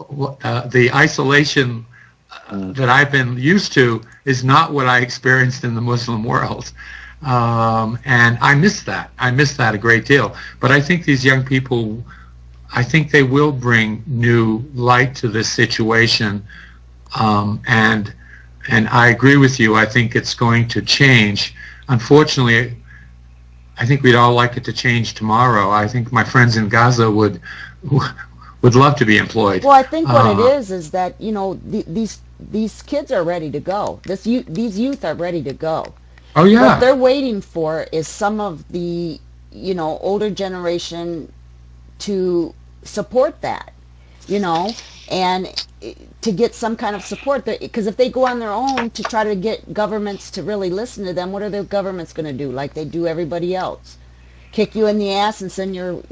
Speaker 1: the isolation that I've been used to is not what I experienced in the Muslim world. And I miss that. I miss that a great deal. But I think these young people, I think they will bring new light to this situation. And I agree with you. I think it's going to change. Unfortunately, I think we'd all like it to change tomorrow. I think my friends in Gaza would love to be employed.
Speaker 3: Well, I think what it is that, these kids are ready to go. These youth are ready to go.
Speaker 1: Oh, yeah.
Speaker 3: What they're waiting for is some of the, older generation to support that, and to get some kind of support. Because if they go on their own to try to get governments to really listen to them, what are the governments going to do? Like they do everybody else, kick you in the ass and send you,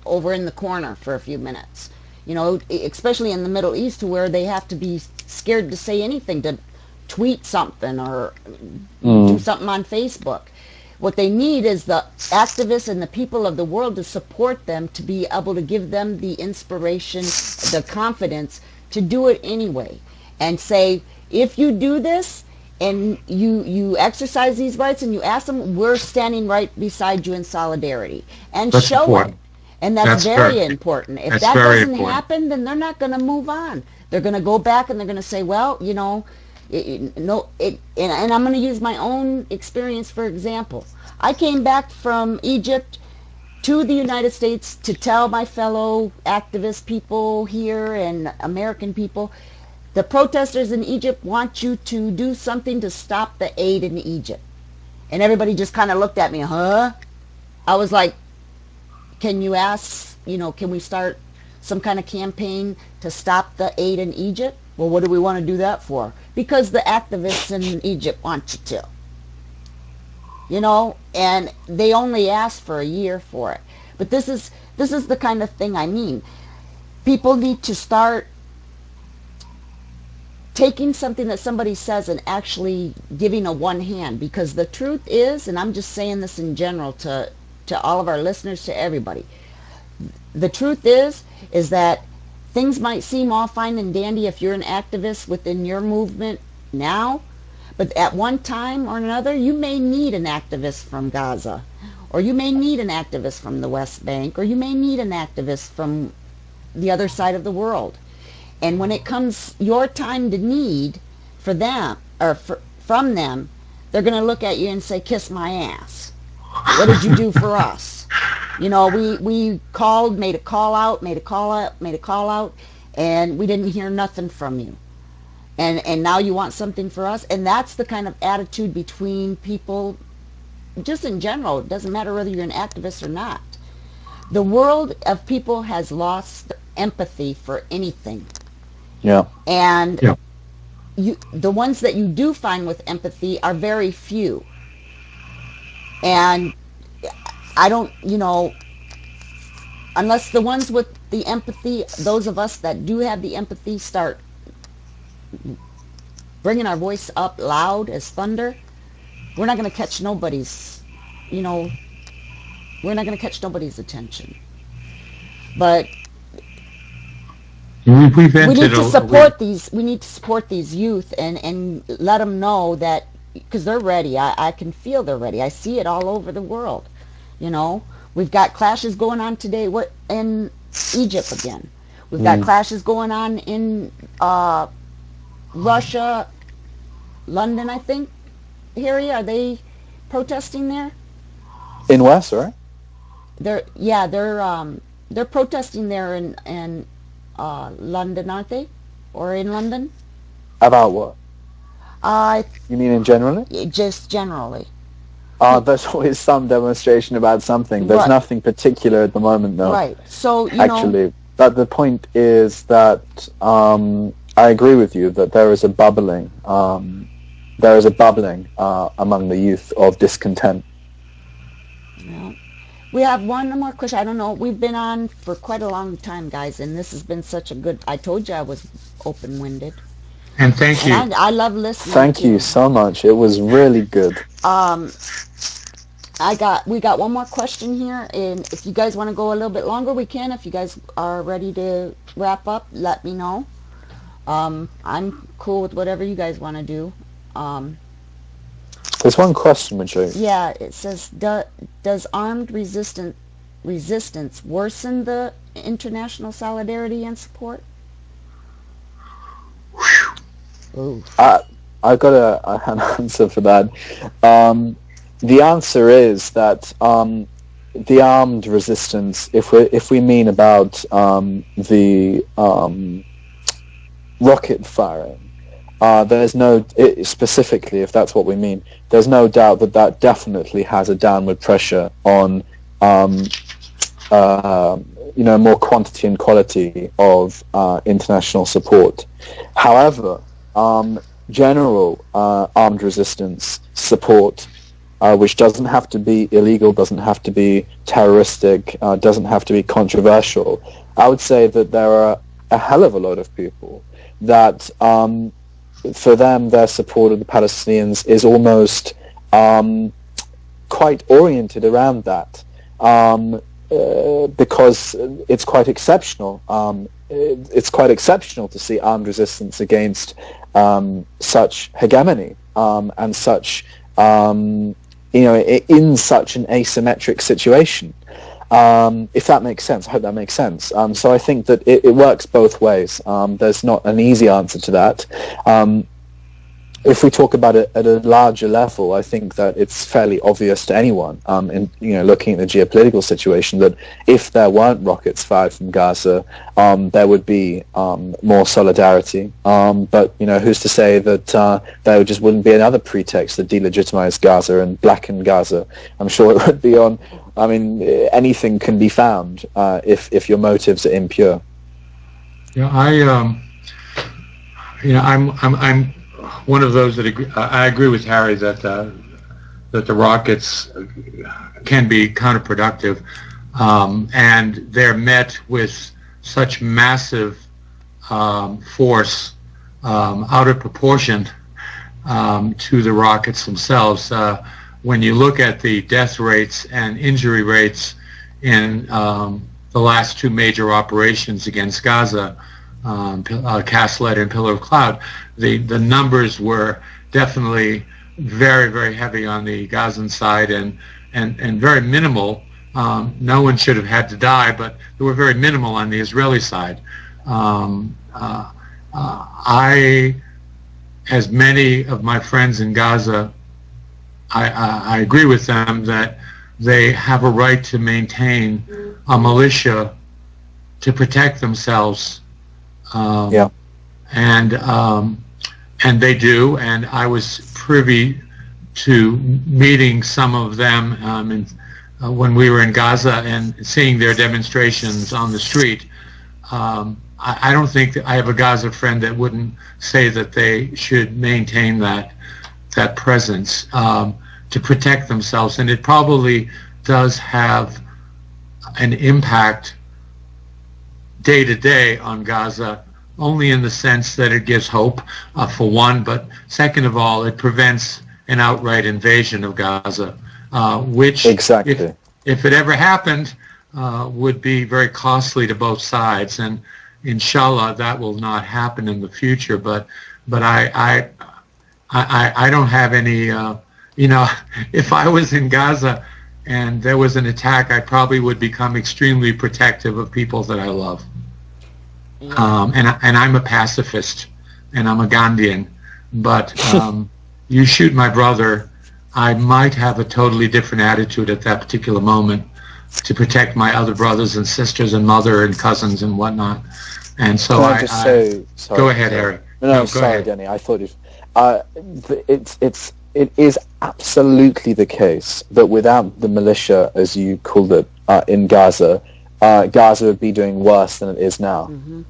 Speaker 3: over in the corner for a few minutes. Especially in the Middle East, where they have to be scared to say anything, to tweet something or do something on Facebook. What they need is the activists and the people of the world to support them, to be able to give them the inspiration, the confidence to do it anyway, and say, if you do this and you exercise these rights and you ask them, we're standing right beside you in solidarity, and
Speaker 1: that's
Speaker 3: show
Speaker 1: important.
Speaker 3: it. And that's very important. If that doesn't happen, then they're not going to move on. They're going to go back and they're going to say, well, and I'm going to use my own experience for example. I came back from Egypt to the United States to tell my fellow activist people here and American people, the protesters in Egypt want you to do something to stop the aid in Egypt. And everybody just kind of looked at me, huh? I was like, can you ask, can we start some kind of campaign to stop the aid in Egypt? Well, what do we want to do that for? Because the activists in Egypt want you to. And they only asked for a year for it. But this is the kind of thing I mean. People need to start taking something that somebody says and actually giving a one hand, because the truth is, and I'm just saying this in general to all of our listeners, to everybody, the truth is that things might seem all fine and dandy if you're an activist within your movement now, but at one time or another you may need an activist from Gaza, or you may need an activist from the West Bank, or you may need an activist from the other side of the world. And when it comes your time to need for them, or from them, they're going to look at you and say, kiss my ass. What did you do for us? You know, we called, made a call out, and we didn't hear nothing from you. And now you want something for us? And that's the kind of attitude between people, just in general. It doesn't matter whether you're an activist or not. The world of people has lost empathy for anything.
Speaker 2: Yeah.
Speaker 3: And the ones that you do find with empathy are very few. And I don't, you know, unless the ones with the empathy, those of us that do have the empathy, start bringing our voice up loud as thunder, we're not going to catch nobody's, you know, we're not going to catch nobody's attention. But we need to support these youth and let them know that, because they're ready. I can feel they're ready. I see it all over the world. You know, we've got clashes going on today in Egypt again. We've got clashes going on in Russia, London, I think. Harry, are they protesting there?
Speaker 2: In West, right?
Speaker 3: They're protesting there in London, aren't they? Or in London?
Speaker 2: About what?
Speaker 3: You
Speaker 2: mean in generally?
Speaker 3: Just generally.
Speaker 2: There's always some demonstration about something. There's nothing particular at the moment, though.
Speaker 3: Right. So,
Speaker 2: actually, but the point is that I agree with you that there is a bubbling. There is a bubbling among the youth of discontent.
Speaker 3: Yeah. We have one more question. I don't know. We've been on for quite a long time, guys, and this has been such a good... I told you I was open-winded.
Speaker 1: And thank you.
Speaker 3: And I love listening.
Speaker 2: Thank you so much. It was really good.
Speaker 3: We got one more question here, and if you guys want to go a little bit longer, we can. If you guys are ready to wrap up, let me know. I'm cool with whatever you guys want to do.
Speaker 2: There's one question, Major.
Speaker 3: Yeah, it says, does armed resistance worsen the international solidarity and support?
Speaker 2: I've got an answer for that. The answer is that the armed resistance, if we mean about the rocket firing, there's no, specifically, if that's what we mean, there's no doubt that definitely has a downward pressure on, more quantity and quality of international support. However, general armed resistance support, which doesn't have to be illegal, doesn't have to be terroristic, doesn't have to be controversial, I would say that there are a hell of a lot of people that for them, their support of the Palestinians is almost quite oriented around that, because it's quite exceptional. It's quite exceptional to see armed resistance against such hegemony and such, in such an asymmetric situation. If that makes sense, I hope that makes sense. So I think that it works both ways. There's not an easy answer to that. If we talk about it at a larger level, I think that it's fairly obvious to anyone, looking at the geopolitical situation, that if there weren't rockets fired from Gaza, there would be more solidarity. But who's to say that there just wouldn't be another pretext to delegitimize Gaza and blacken Gaza? I'm sure it would be on. I mean, anything can be found if your motives are impure.
Speaker 1: I'm one of those that agree. I agree with Harry that the rockets can be counterproductive, and they're met with such massive force out of proportion to the rockets themselves. When you look at the death rates and injury rates in the last two major operations against Gaza, Cast Lead and Pillar of Cloud, the numbers were definitely very, very heavy on the Gazan side and very minimal. No one should have had to die, but they were very minimal on the Israeli side. I, as many of my friends in Gaza, I agree with them that they have a right to maintain a militia to protect themselves. And they do, and I was privy to meeting some of them when we were in Gaza and seeing their demonstrations on the street. I don't think that I have a Gaza friend that wouldn't say that they should maintain that presence to protect themselves, and it probably does have an impact day to day on Gaza, only in the sense that it gives hope, for one, but second of all, it prevents an outright invasion of Gaza, which,
Speaker 2: exactly,
Speaker 1: if it ever happened, would be very costly to both sides, and inshallah that will not happen in the future. But I don't have any, if I was in Gaza and there was an attack, I probably would become extremely protective of people that I love. And I'm a pacifist, and I'm a Gandhian, but you shoot my brother, I might have a totally different attitude at that particular moment to protect my other brothers and sisters and mother and cousins and whatnot. And so
Speaker 2: sorry,
Speaker 1: go ahead, Harry.
Speaker 2: No, sorry, ahead. Denny. I thought it is absolutely the case that without the militia, as you called it, in Gaza, Gaza would be doing worse than it is now,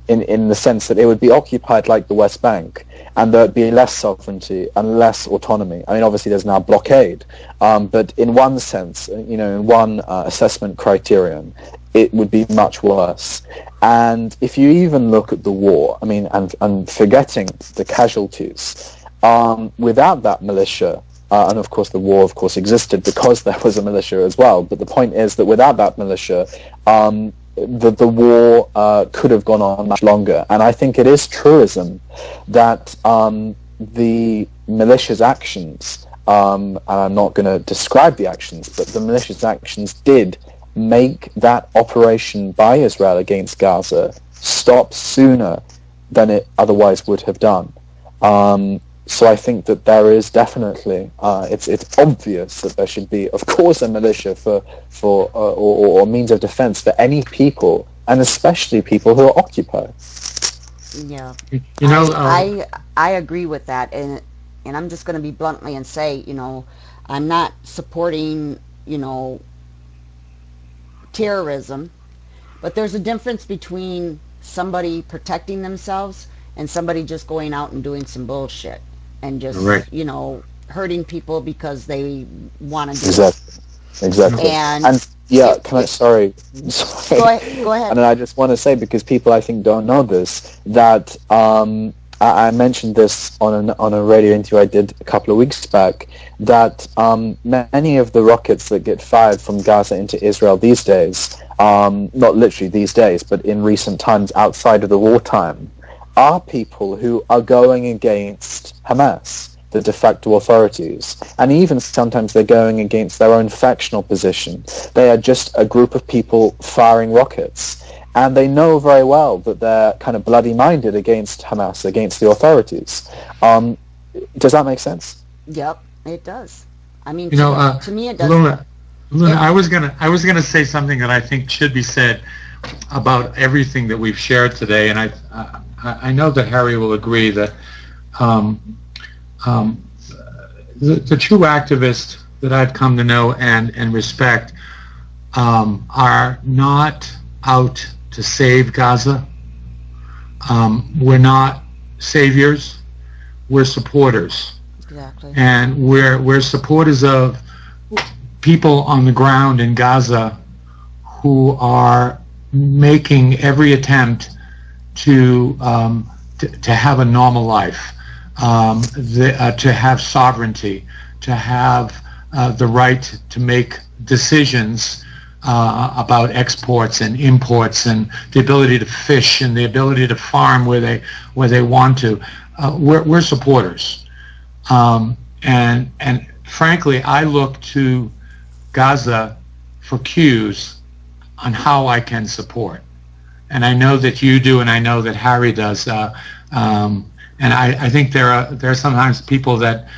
Speaker 2: in the sense that it would be occupied like the West Bank, and there would be less sovereignty and less autonomy. I mean, obviously there's now blockade, but in one sense, in one assessment criterion, it would be much worse. And if you even look at the war, I mean, and forgetting the casualties, without that militia, and of course the war, of course, existed because there was a militia as well. But the point is that without that militia, the war could have gone on much longer. And I think it is truism that the militia's actions, and I'm not going to describe the actions, but the militia's actions did make that operation by Israel against Gaza stop sooner than it otherwise would have done. So I think that there is definitely, it's obvious that there should be, of course, a militia or means of defense for any people, and especially people who are occupied.
Speaker 3: Yeah, I agree with that, and I'm just going to be bluntly and say, I'm not supporting, terrorism, but there's a difference between somebody protecting themselves and somebody just going out and doing some bullshit and just hurting people because they want to do it.
Speaker 2: Exactly.
Speaker 3: And
Speaker 2: yeah, sorry.
Speaker 3: Go ahead.
Speaker 2: And I just want to say, because people I think don't know this, that I mentioned this on a radio interview I did a couple of weeks back, that many of the rockets that get fired from Gaza into Israel these days, not literally these days, but in recent times outside of the wartime, are people who are going against Hamas, the de facto authorities, and even sometimes they're going against their own factional position. They are just a group of people firing rockets, and they know very well that they're kind of bloody-minded against Hamas, against the authorities. Does that make sense?
Speaker 3: Yep, it does. I mean, to me it does.
Speaker 1: Luna, I was gonna say something that I think should be said about everything that we've shared today, and I know that Harry will agree that the true activists that I've come to know and respect are not out to save Gaza. We're not saviors. We're supporters.
Speaker 3: Exactly.
Speaker 1: And we're supporters of people on the ground in Gaza who are making every attempt to to have a normal life, to have sovereignty, to have the right to make decisions about exports and imports, and the ability to fish and the ability to farm where they want to. We're supporters, and frankly, I look to Gaza for cues on how I can support. And I know that you do, and I know that Harry does. And I think there are sometimes people that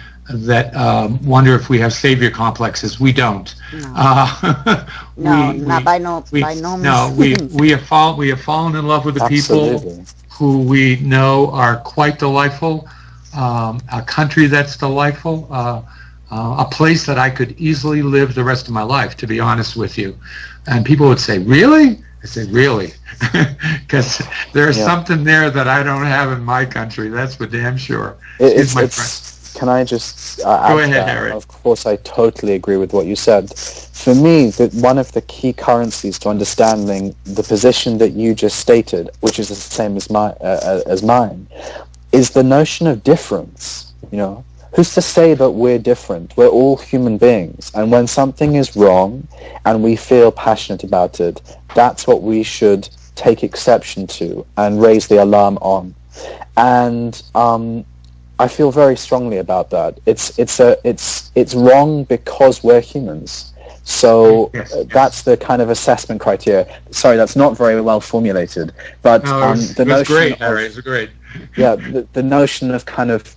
Speaker 1: wonder if we have savior complexes. We don't.
Speaker 3: No, not by no means.
Speaker 1: No, we have fallen in love with the
Speaker 2: Absolutely.
Speaker 1: people who we know are quite delightful, a country that's delightful, a place that I could easily live the rest of my life, to be honest with you. And people would say, really? I say, really? Because there's something there that I don't have in my country, that's for damn sure.
Speaker 2: Can I just
Speaker 1: Go
Speaker 2: add
Speaker 1: ahead,
Speaker 2: that?
Speaker 1: Harry.
Speaker 2: Of course, I totally agree with what you said. For me, one of the key currencies to understanding the position that you just stated, which is the same as mine, is the notion of difference. You know, who's to say that we're different? We're all human beings, and when something is wrong and we feel passionate about it, that's what we should take exception to and raise the alarm on. And I feel very strongly about that. It's wrong because we're humans. So that's the kind of assessment criteria. Sorry, that's not very well formulated, but the notion
Speaker 1: great, Harry. It's great.
Speaker 2: Yeah, the notion of kind of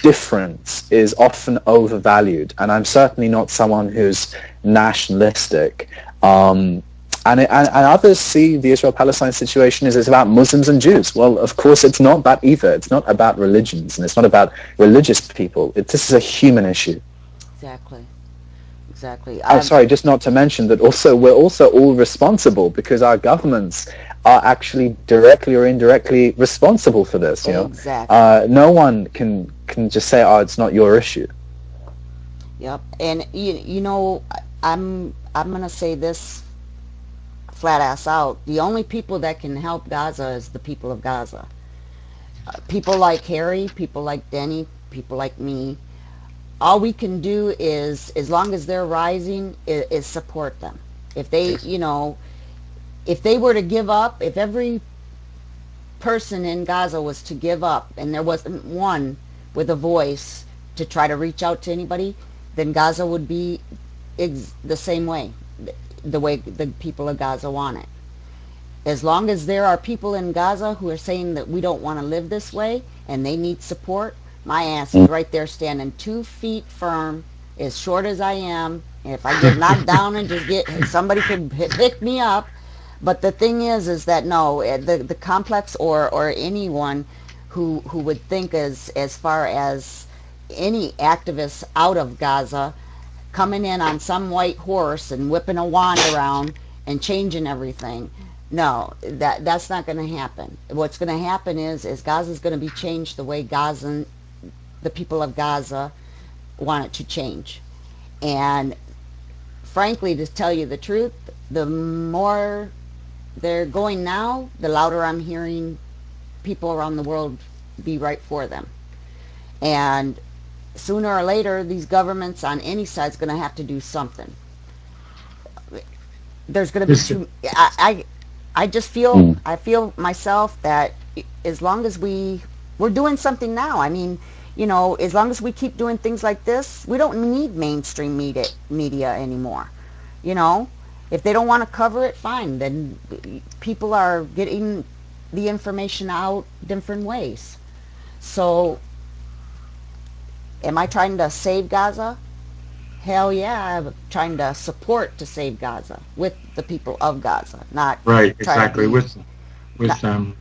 Speaker 2: difference is often overvalued, and I'm certainly not someone who's nationalistic. And others see the Israel-Palestine situation as it's about Muslims and Jews. Well, of course, it's not that either. It's not about religions, and it's not about religious people. This is a human issue.
Speaker 3: Exactly.
Speaker 2: I'm sorry, just not to mention that we're also all responsible, because our governments are actually directly or indirectly responsible for this. You know,
Speaker 3: exactly.
Speaker 2: No one can just say, "Oh, it's not your issue."
Speaker 3: Yep. And you know, I'm gonna say this flat ass out. The only people that can help Gaza is the people of Gaza. People like Harry, people like Denny, people like me. All we can do is, as long as they're rising, is support them. If they, you know, if they were to give up, if every person in Gaza was to give up, and there wasn't one with a voice to try to reach out to anybody, then Gaza would be the same way, the way the people of Gaza want it. As long as there are people in Gaza who are saying that we don't want to live this way and they need support, my ass is right there standing 2 feet firm, as short as I am. And if I get knocked down and somebody could pick me up. But the thing is that no, the complex or anyone who would think as far as any activists out of Gaza coming in on some white horse and whipping a wand around and changing everything. No, that's not going to happen. What's going to happen is Gaza's going to be changed the way the people of Gaza want it to change. And frankly, to tell you the truth, the more they're going now, the louder I'm hearing people around the world be right for them. And sooner or later, these governments on any side is going to have to do something. There's going to be too. I just feel. I feel myself that as long as we're doing something now. I mean, you know, as long as we keep doing things like this, we don't need mainstream media anymore. You know, if they don't want to cover it, fine. Then people are getting the information out different ways. So, am I trying to save Gaza? Hell yeah, I'm trying to support to save Gaza with the people of Gaza, not
Speaker 1: right. Exactly with them.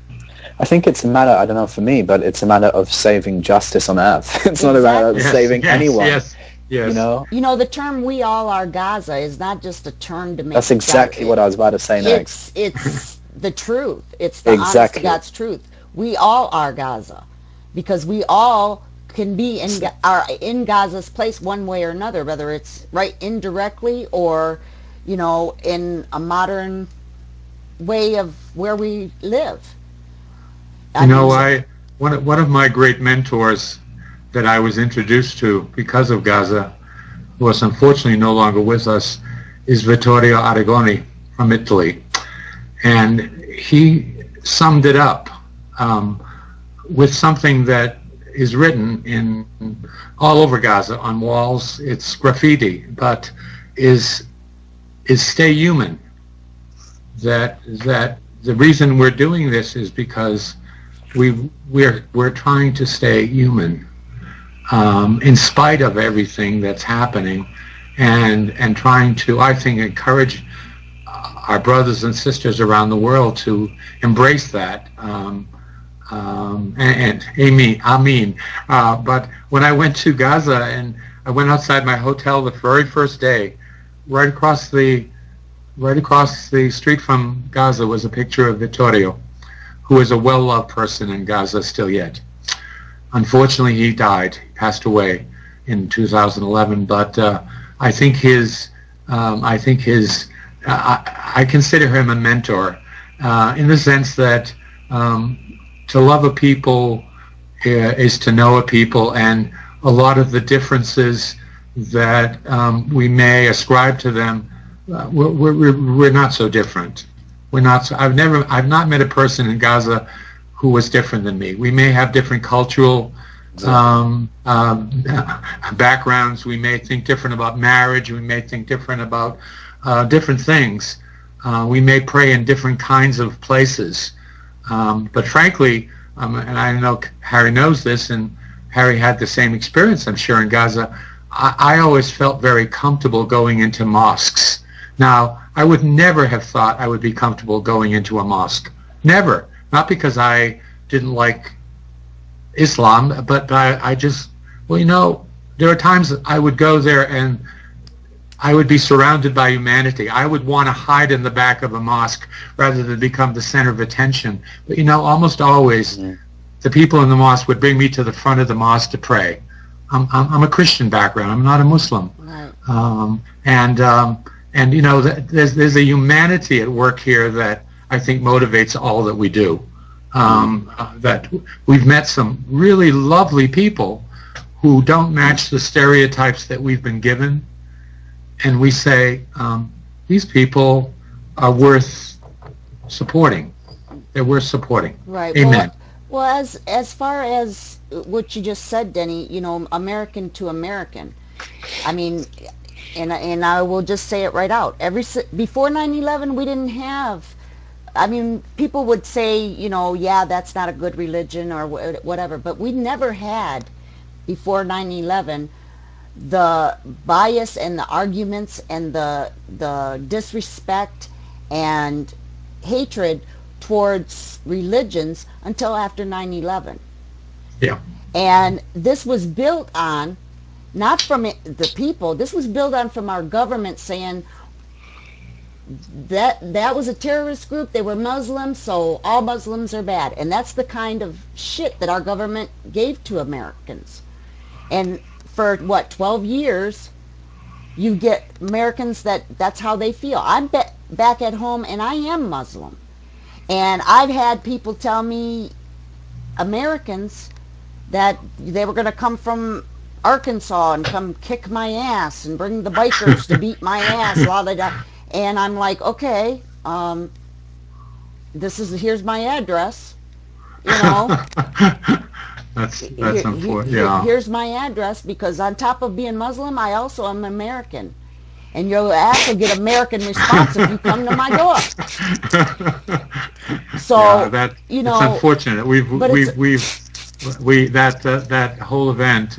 Speaker 2: I think it's a matter, I don't know for me, but it's a matter of saving justice on earth. It's not about saving anyone.
Speaker 1: Yes.
Speaker 2: You know,
Speaker 3: the term "we all are Gaza" is not just a term to make.
Speaker 2: That's exactly what I was about to say next.
Speaker 3: It's the truth. It's the honest to God's truth. We all are Gaza, because we all can be in Gaza's place one way or another, whether it's right indirectly or, you know, in a modern way of where we live.
Speaker 1: What one of my great mentors that I was introduced to because of Gaza, who is unfortunately no longer with us, is Vittorio Arrigoni from Italy. And he summed it up with something that is written in all over Gaza on walls. It's graffiti, but is stay human. That the reason we're doing this is because we're trying to stay human in spite of everything that's happening, and trying to, I think, encourage our brothers and sisters around the world to embrace that. And Amin. But when I went to Gaza and I went outside my hotel the very first day, right across the street from Gaza was a picture of Vittorio, who is a well-loved person in Gaza still yet. Unfortunately, he died, passed away in 2011. But I consider him a mentor in the sense that to love a people is to know a people, and a lot of the differences that we may ascribe to them, we're not so different. We're not. I've not met a person in Gaza who was different than me. We may have different cultural backgrounds. We may think different about marriage. We may think different about different things. We may pray in different kinds of places. But frankly, and I know Harry knows this, and Harry had the same experience, I'm sure, in Gaza, I always felt very comfortable going into mosques. Now, I would never have thought I would be comfortable going into a mosque. Never. Not because I didn't like Islam, but I just, there are times that I would go there and I would be surrounded by humanity. I would want to hide in the back of a mosque rather than become the center of attention. But almost always, the people in the mosque would bring me to the front of the mosque to pray. I'm a Christian background. I'm not a Muslim. Right. There's a humanity at work here that I think motivates all that we do. That we've met some really lovely people who don't match the stereotypes that we've been given. And we say, these people are worth supporting. They're worth supporting.
Speaker 3: Right.
Speaker 1: Amen.
Speaker 3: Well, as far as what you just said, Denny, American to American. I mean, and I will just say it right out. Before 9/11, we didn't have. I mean, people would say, yeah, that's not a good religion or whatever, but we never had before 9/11. The bias and the arguments and the disrespect and hatred towards religions until after 9/11.
Speaker 1: Yeah.
Speaker 3: And this was built on, not from the people, this was built on from our government saying that was a terrorist group, they were Muslims, so all Muslims are bad. And that's the kind of shit that our government gave to Americans. And for 12 years you get Americans that's how they feel. I'm back at home and I am Muslim, and I've had people tell me, Americans, that they were going to come from Arkansas and come kick my ass and bring the bikers to beat my ass, and I'm like, okay, here's my address,
Speaker 1: That's important. Yeah.
Speaker 3: Here's my address, because on top of being Muslim, I also am American, and your ass will get American response if you come to my door. So
Speaker 1: it's unfortunate. That whole event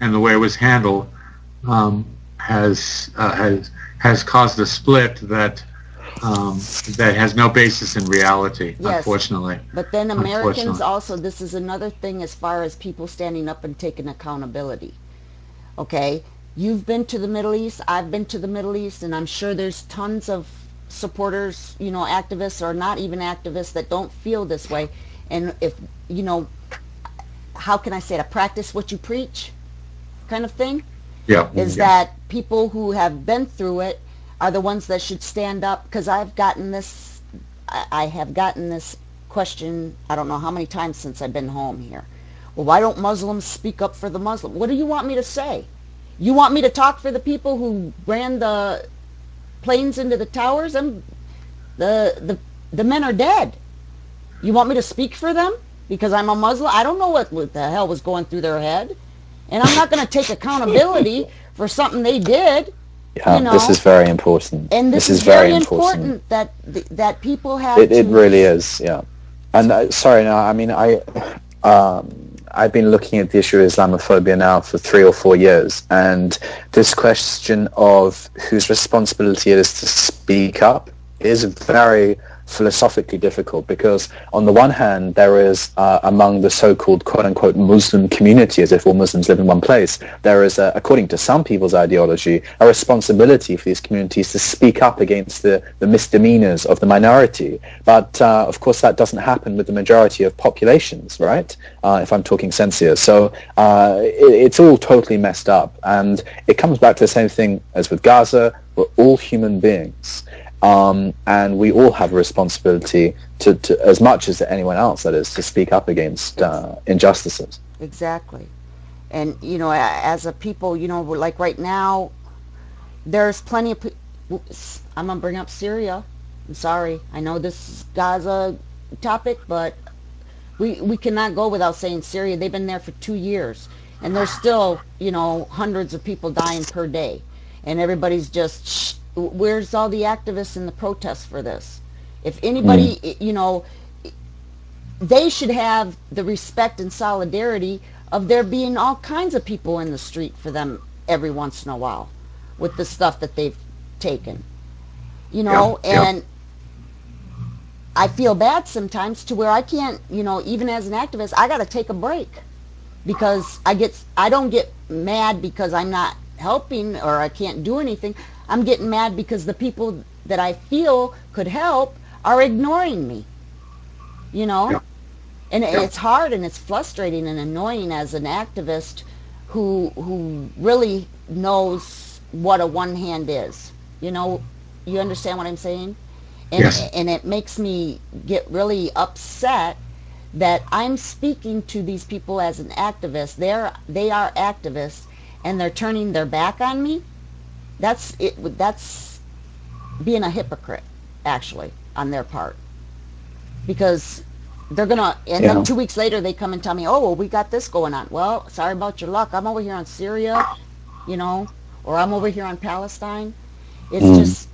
Speaker 1: and the way it was handled has caused a split that has no basis in reality, yes, unfortunately.
Speaker 3: But then Americans also, this is another thing as far as people standing up and taking accountability. Okay, you've been to the Middle East, I've been to the Middle East, and I'm sure there's tons of supporters, activists or not even activists that don't feel this way. And if, how can I say it, a practice what you preach kind of thing?
Speaker 1: Yeah.
Speaker 3: That people who have been through it are the ones that should stand up, because I have gotten this question, I don't know how many times since I've been home here. Well, why don't Muslims speak up for the Muslim? What do you want me to say? You want me to talk for the people who ran the planes into the towers? And the men are dead. You want me to speak for them because I'm a Muslim? I don't know what the hell was going through their head, and I'm not going to take accountability for something they did.
Speaker 2: Yeah,
Speaker 3: you know?
Speaker 2: This is very important.
Speaker 3: And this is very important that people have.
Speaker 2: It really is, yeah. And sorry, no, I mean I've been looking at the issue of Islamophobia now for 3 or 4 years, and this question of whose responsibility it is to speak up is very philosophically difficult, because on the one hand there is among the so-called quote-unquote Muslim community, as if all Muslims live in one place, there is according to some people's ideology, a responsibility for these communities to speak up against the misdemeanors of the minority. But of course that doesn't happen with the majority of populations, right? If I'm talking sense here. So it's all totally messed up, and it comes back to the same thing as with Gaza. We're all human beings. And we all have a responsibility to as much as anyone else, that is, to speak up against injustices.
Speaker 3: Exactly. And, you know, as a people, you know, like right now, there's plenty of... I'm going to bring up Syria. I'm sorry. I know this is Gaza topic, but we cannot go without saying Syria. They've been there for 2 years, and there's still, you know, hundreds of people dying per day. And everybody's just... Where's all the activists and the protests for this? If anybody, you know, they should have the respect and solidarity of there being all kinds of people in the street for them every once in a while with the stuff that they've taken, you know. And I feel bad sometimes to where I can't, you know, even as an activist, I got to take a break, because I don't get mad because I'm not helping or I can't do anything. I'm getting mad because the people that I feel could help are ignoring me, you know? Yeah. And it's hard and it's frustrating and annoying as an activist who really knows what a one hand is. You know, you understand what I'm saying? And, yes. And it makes me get really upset that I'm speaking to these people as an activist. They are activists, and they're turning their back on me. That's being a hypocrite, actually, on their part, because they're gonna, and then 2 weeks later they come and tell me, oh, well, we got this going on. Well, sorry about your luck. I'm over here on Syria, you know, or I'm over here on Palestine. It's just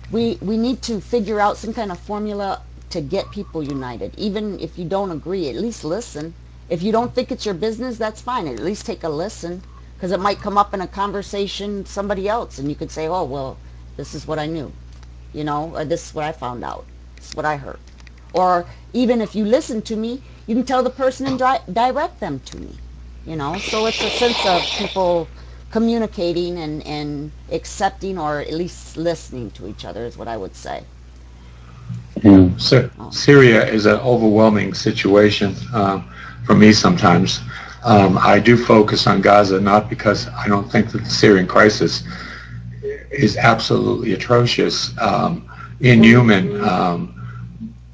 Speaker 3: we need to figure out some kind of formula to get people united. Even if you don't agree, at least listen. If you don't think it's your business, that's fine. At least take a listen. Because it might come up in a conversation with somebody else, and you could say, oh, well, this is what I knew, you know, or this is what I found out, this is what I heard. Or even if you listen to me, you can tell the person and direct them to me, you know. So it's a sense of people communicating and accepting, or at least listening to each other, is what I would say.
Speaker 1: So Syria is an overwhelming situation for me sometimes. I do focus on Gaza, not because I don't think that the Syrian crisis is absolutely atrocious, inhuman,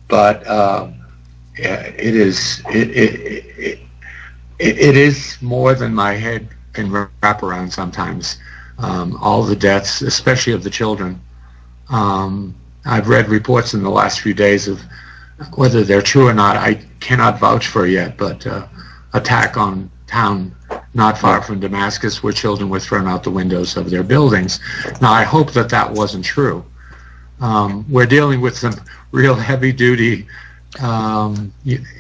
Speaker 1: but it is more than my head can wrap around sometimes. All the deaths, especially of the children. I've read reports in the last few days of whether they're true or not. I cannot vouch for yet, but attack on town not far from Damascus where children were thrown out the windows of their buildings. Now, I hope that that wasn't true. We're dealing with some real heavy-duty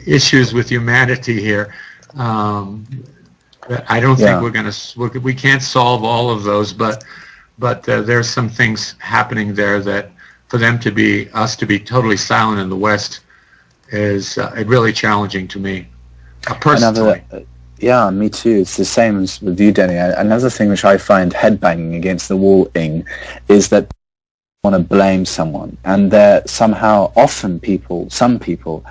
Speaker 1: issues with humanity here. I don't think we can't solve all of those, but there's some things happening there that for us to be totally silent in the West is really challenging to me. Personally.
Speaker 2: Yeah, me too. It's the same as with you, Denny. Another thing which I find headbanging against the wall-ing is that people want to blame someone, and they're somehow, often some people,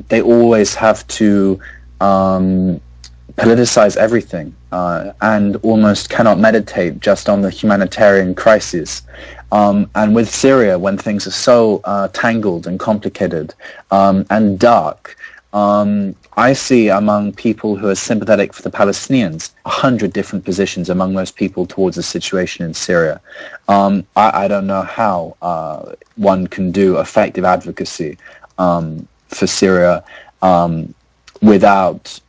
Speaker 2: they always have to politicize everything and almost cannot meditate just on the humanitarian crisis. And with Syria, when things are so tangled and complicated and dark, I see among people who are sympathetic for the Palestinians 100 different positions among those people towards the situation in Syria. I don't know how one can do effective advocacy for Syria without,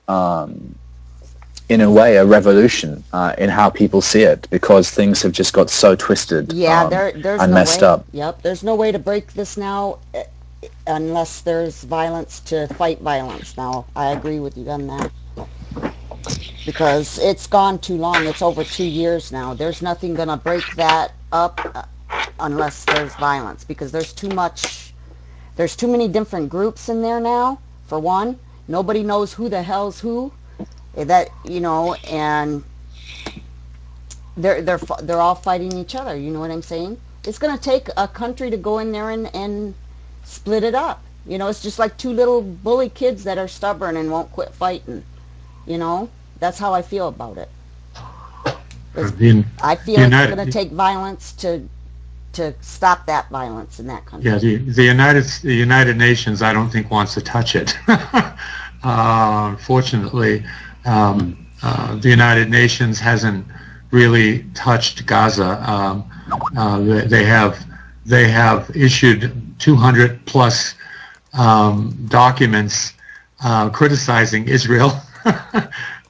Speaker 2: in a way, a revolution in how people see it, because things have just got so twisted
Speaker 3: there's
Speaker 2: and
Speaker 3: no
Speaker 2: messed
Speaker 3: way.
Speaker 2: up.
Speaker 3: Yep, there's no way to break this now unless there's violence to fight violence. Now, I agree with you on that. Because it's gone too long. It's over 2 years now. There's nothing going to break that up unless there's violence, because there's too many different groups in there now, for one. Nobody knows who the hell's who. That, and they're all fighting each other, you know what I'm saying? It's going to take a country to go in there and split it up. It's just like two little bully kids that are stubborn and won't quit fighting. That's how I feel about it. I feel it's going to take violence to stop that violence in that country.
Speaker 1: Yeah, the United Nations, I don't think, wants to touch it. Unfortunately, the United Nations hasn't really touched Gaza. They have issued 200 plus documents criticizing Israel,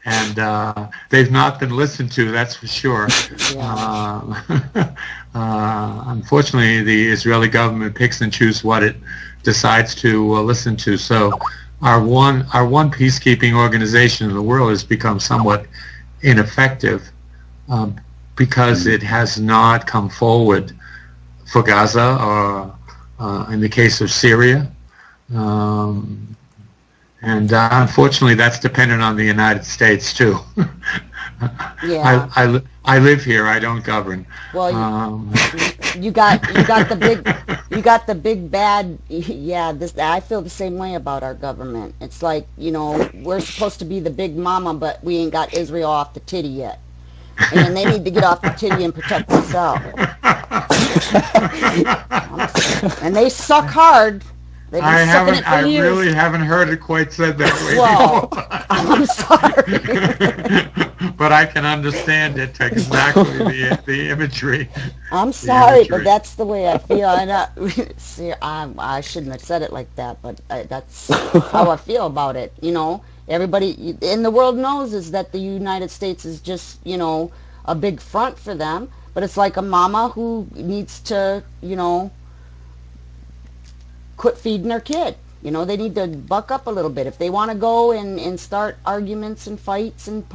Speaker 1: and they've not been listened to. That's for sure.
Speaker 3: Yeah.
Speaker 1: Unfortunately, the Israeli government picks and chooses what it decides to listen to. So our one peacekeeping organization in the world has become somewhat ineffective because it has not come forward for Gaza, or in the case of Syria. And unfortunately, that's dependent on the United States too.
Speaker 3: Yeah.
Speaker 1: I live here. I don't govern.
Speaker 3: Well, you got the big bad. Yeah, I feel the same way about our government. It's like, we're supposed to be the big mama, but we ain't got Israel off the titty yet, and they need to get off the titty and protect themselves. And they suck hard. They've been sucking it for years.
Speaker 1: Really haven't heard it quite said that way
Speaker 3: Well,
Speaker 1: before.
Speaker 3: I'm sorry.
Speaker 1: But I can understand it, exactly, the imagery.
Speaker 3: I'm sorry, but that's the way I feel. And I shouldn't have said it like that, but that's how I feel about it. Everybody in the world knows is that the United States is just, a big front for them. But it's like a mama who needs to, quit feeding her kid. They need to buck up a little bit. If they want to go and start arguments and fights and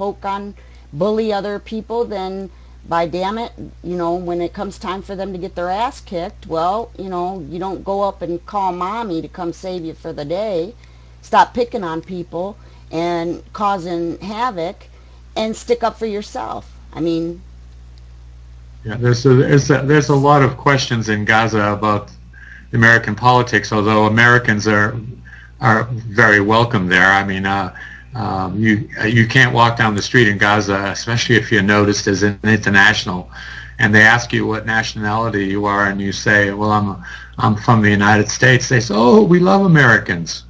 Speaker 3: bully other people, then by damn it, when it comes time for them to get their ass kicked, well, you don't go up and call mommy to come save you for the day. Stop picking on people and causing havoc and stick up for yourself.
Speaker 1: Yeah, there's a lot of questions in Gaza about American politics, although Americans are very welcome there. You can't walk down the street in Gaza, especially if you're noticed as an international, and they ask you what nationality you are, and you say, "Well, I'm from the United States." They say, "Oh, we love Americans.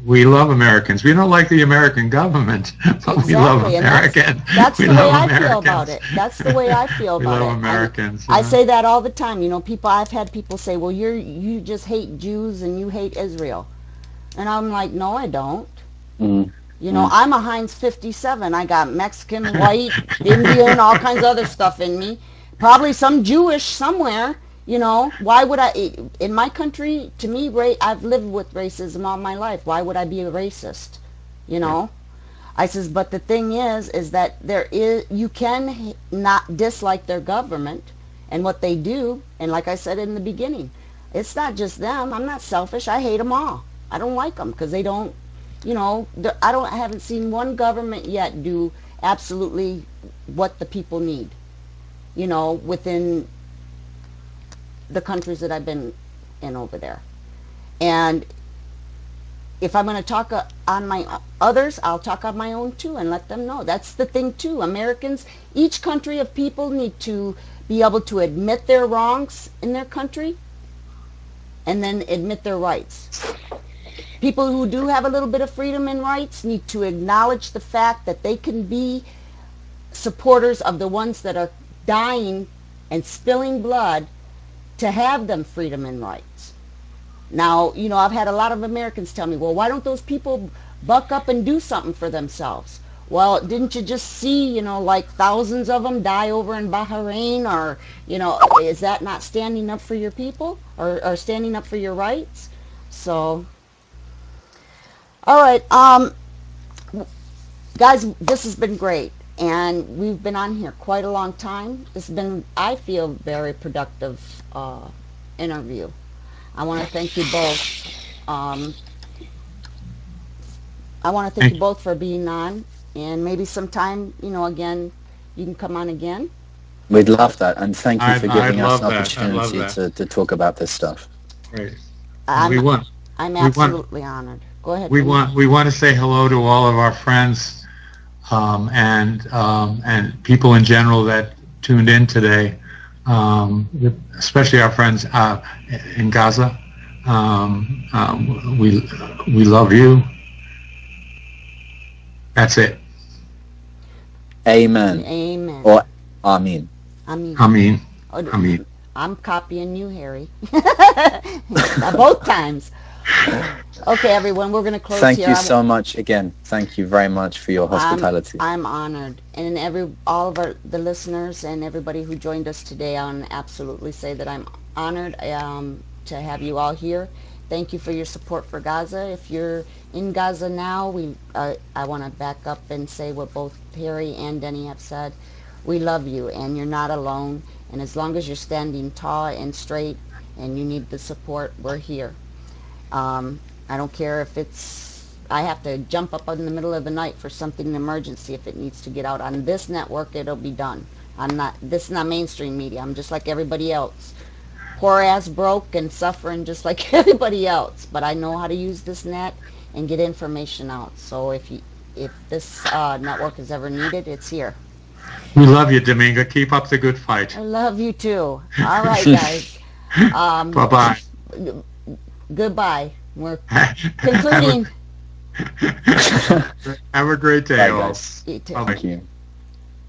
Speaker 1: We love Americans. We don't like the American government, but we love Americans."
Speaker 3: That's the way I feel about it. That's the way I feel about it.
Speaker 1: We love Americans.
Speaker 3: I say that all the time. I've had people say, "Well, you just hate Jews and you hate Israel," and I'm like, "No, I don't." I'm a Heinz 57. I got Mexican, white, Indian, all kinds of other stuff in me. Probably some Jewish somewhere. Why would I, in my country, to me, I've lived with racism all my life. Why would I be a racist? I says, but the thing is that you can not dislike their government and what they do. And like I said in the beginning, it's not just them. I'm not selfish. I hate them all. I don't like them because they don't, I haven't seen one government yet do absolutely what the people need, within the countries that I've been in over there. And if I'm going to talk on my others, I'll talk on my own too and let them know. That's the thing too. Americans, each country of people need to be able to admit their wrongs in their country and then admit their rights. People who do have a little bit of freedom and rights need to acknowledge the fact that they can be supporters of the ones that are dying and spilling blood to have them freedom and rights. Now, you know, I've had a lot of Americans tell me, well, why don't those people buck up and do something for themselves? Well, didn't you just see, you know, like thousands of them die over in Bahrain? Or, you know, is that not standing up for your people or standing up for your rights? So, all right, guys, this has been great. And we've been on here quite a long time. It's been, I feel, very productive interview. I want to thank you both. I want to thank you both for being on. And maybe sometime, you know, again, you can come on again.
Speaker 2: We'd love that. And thank you for giving us an
Speaker 1: that.
Speaker 2: opportunity to talk about this stuff.
Speaker 1: Right.
Speaker 3: I'm absolutely honored. Go ahead.
Speaker 1: We want to say hello to all of our friends and people in general that tuned in today, especially our friends in Gaza. We love you. That's it.
Speaker 2: Amen.
Speaker 3: Amen.
Speaker 2: Or Amen.
Speaker 1: Amen. Amen.
Speaker 3: I'm copying you, Harry. Both times. Okay, everyone, we're going to close
Speaker 2: Thank
Speaker 3: here.
Speaker 2: you so much again. Thank you very much for your hospitality.
Speaker 3: I'm honored. And all of the listeners and everybody who joined us today, I want to absolutely say that I'm honored to have you all here. Thank you for your support for Gaza. If you're in Gaza now, I want to back up and say what both Harry and Denny have said. We love you, and you're not alone. And as long as you're standing tall and straight and you need the support, we're here. I don't care if I have to jump up in the middle of the night for something, an emergency, if it needs to get out. On this network, it'll be done. This is not mainstream media. I'm just like everybody else. Poor ass broke and suffering just like everybody else. But I know how to use this net and get information out. So if this network is ever needed, it's here.
Speaker 1: We love you, Dominga. Keep up the good fight.
Speaker 3: I love you too. All right, guys.
Speaker 1: Bye-bye.
Speaker 3: Goodbye. We're concluding.
Speaker 1: Have a great day,
Speaker 2: Bye,
Speaker 1: all.
Speaker 2: guys.
Speaker 3: You too.
Speaker 1: Bye.
Speaker 2: Thank you.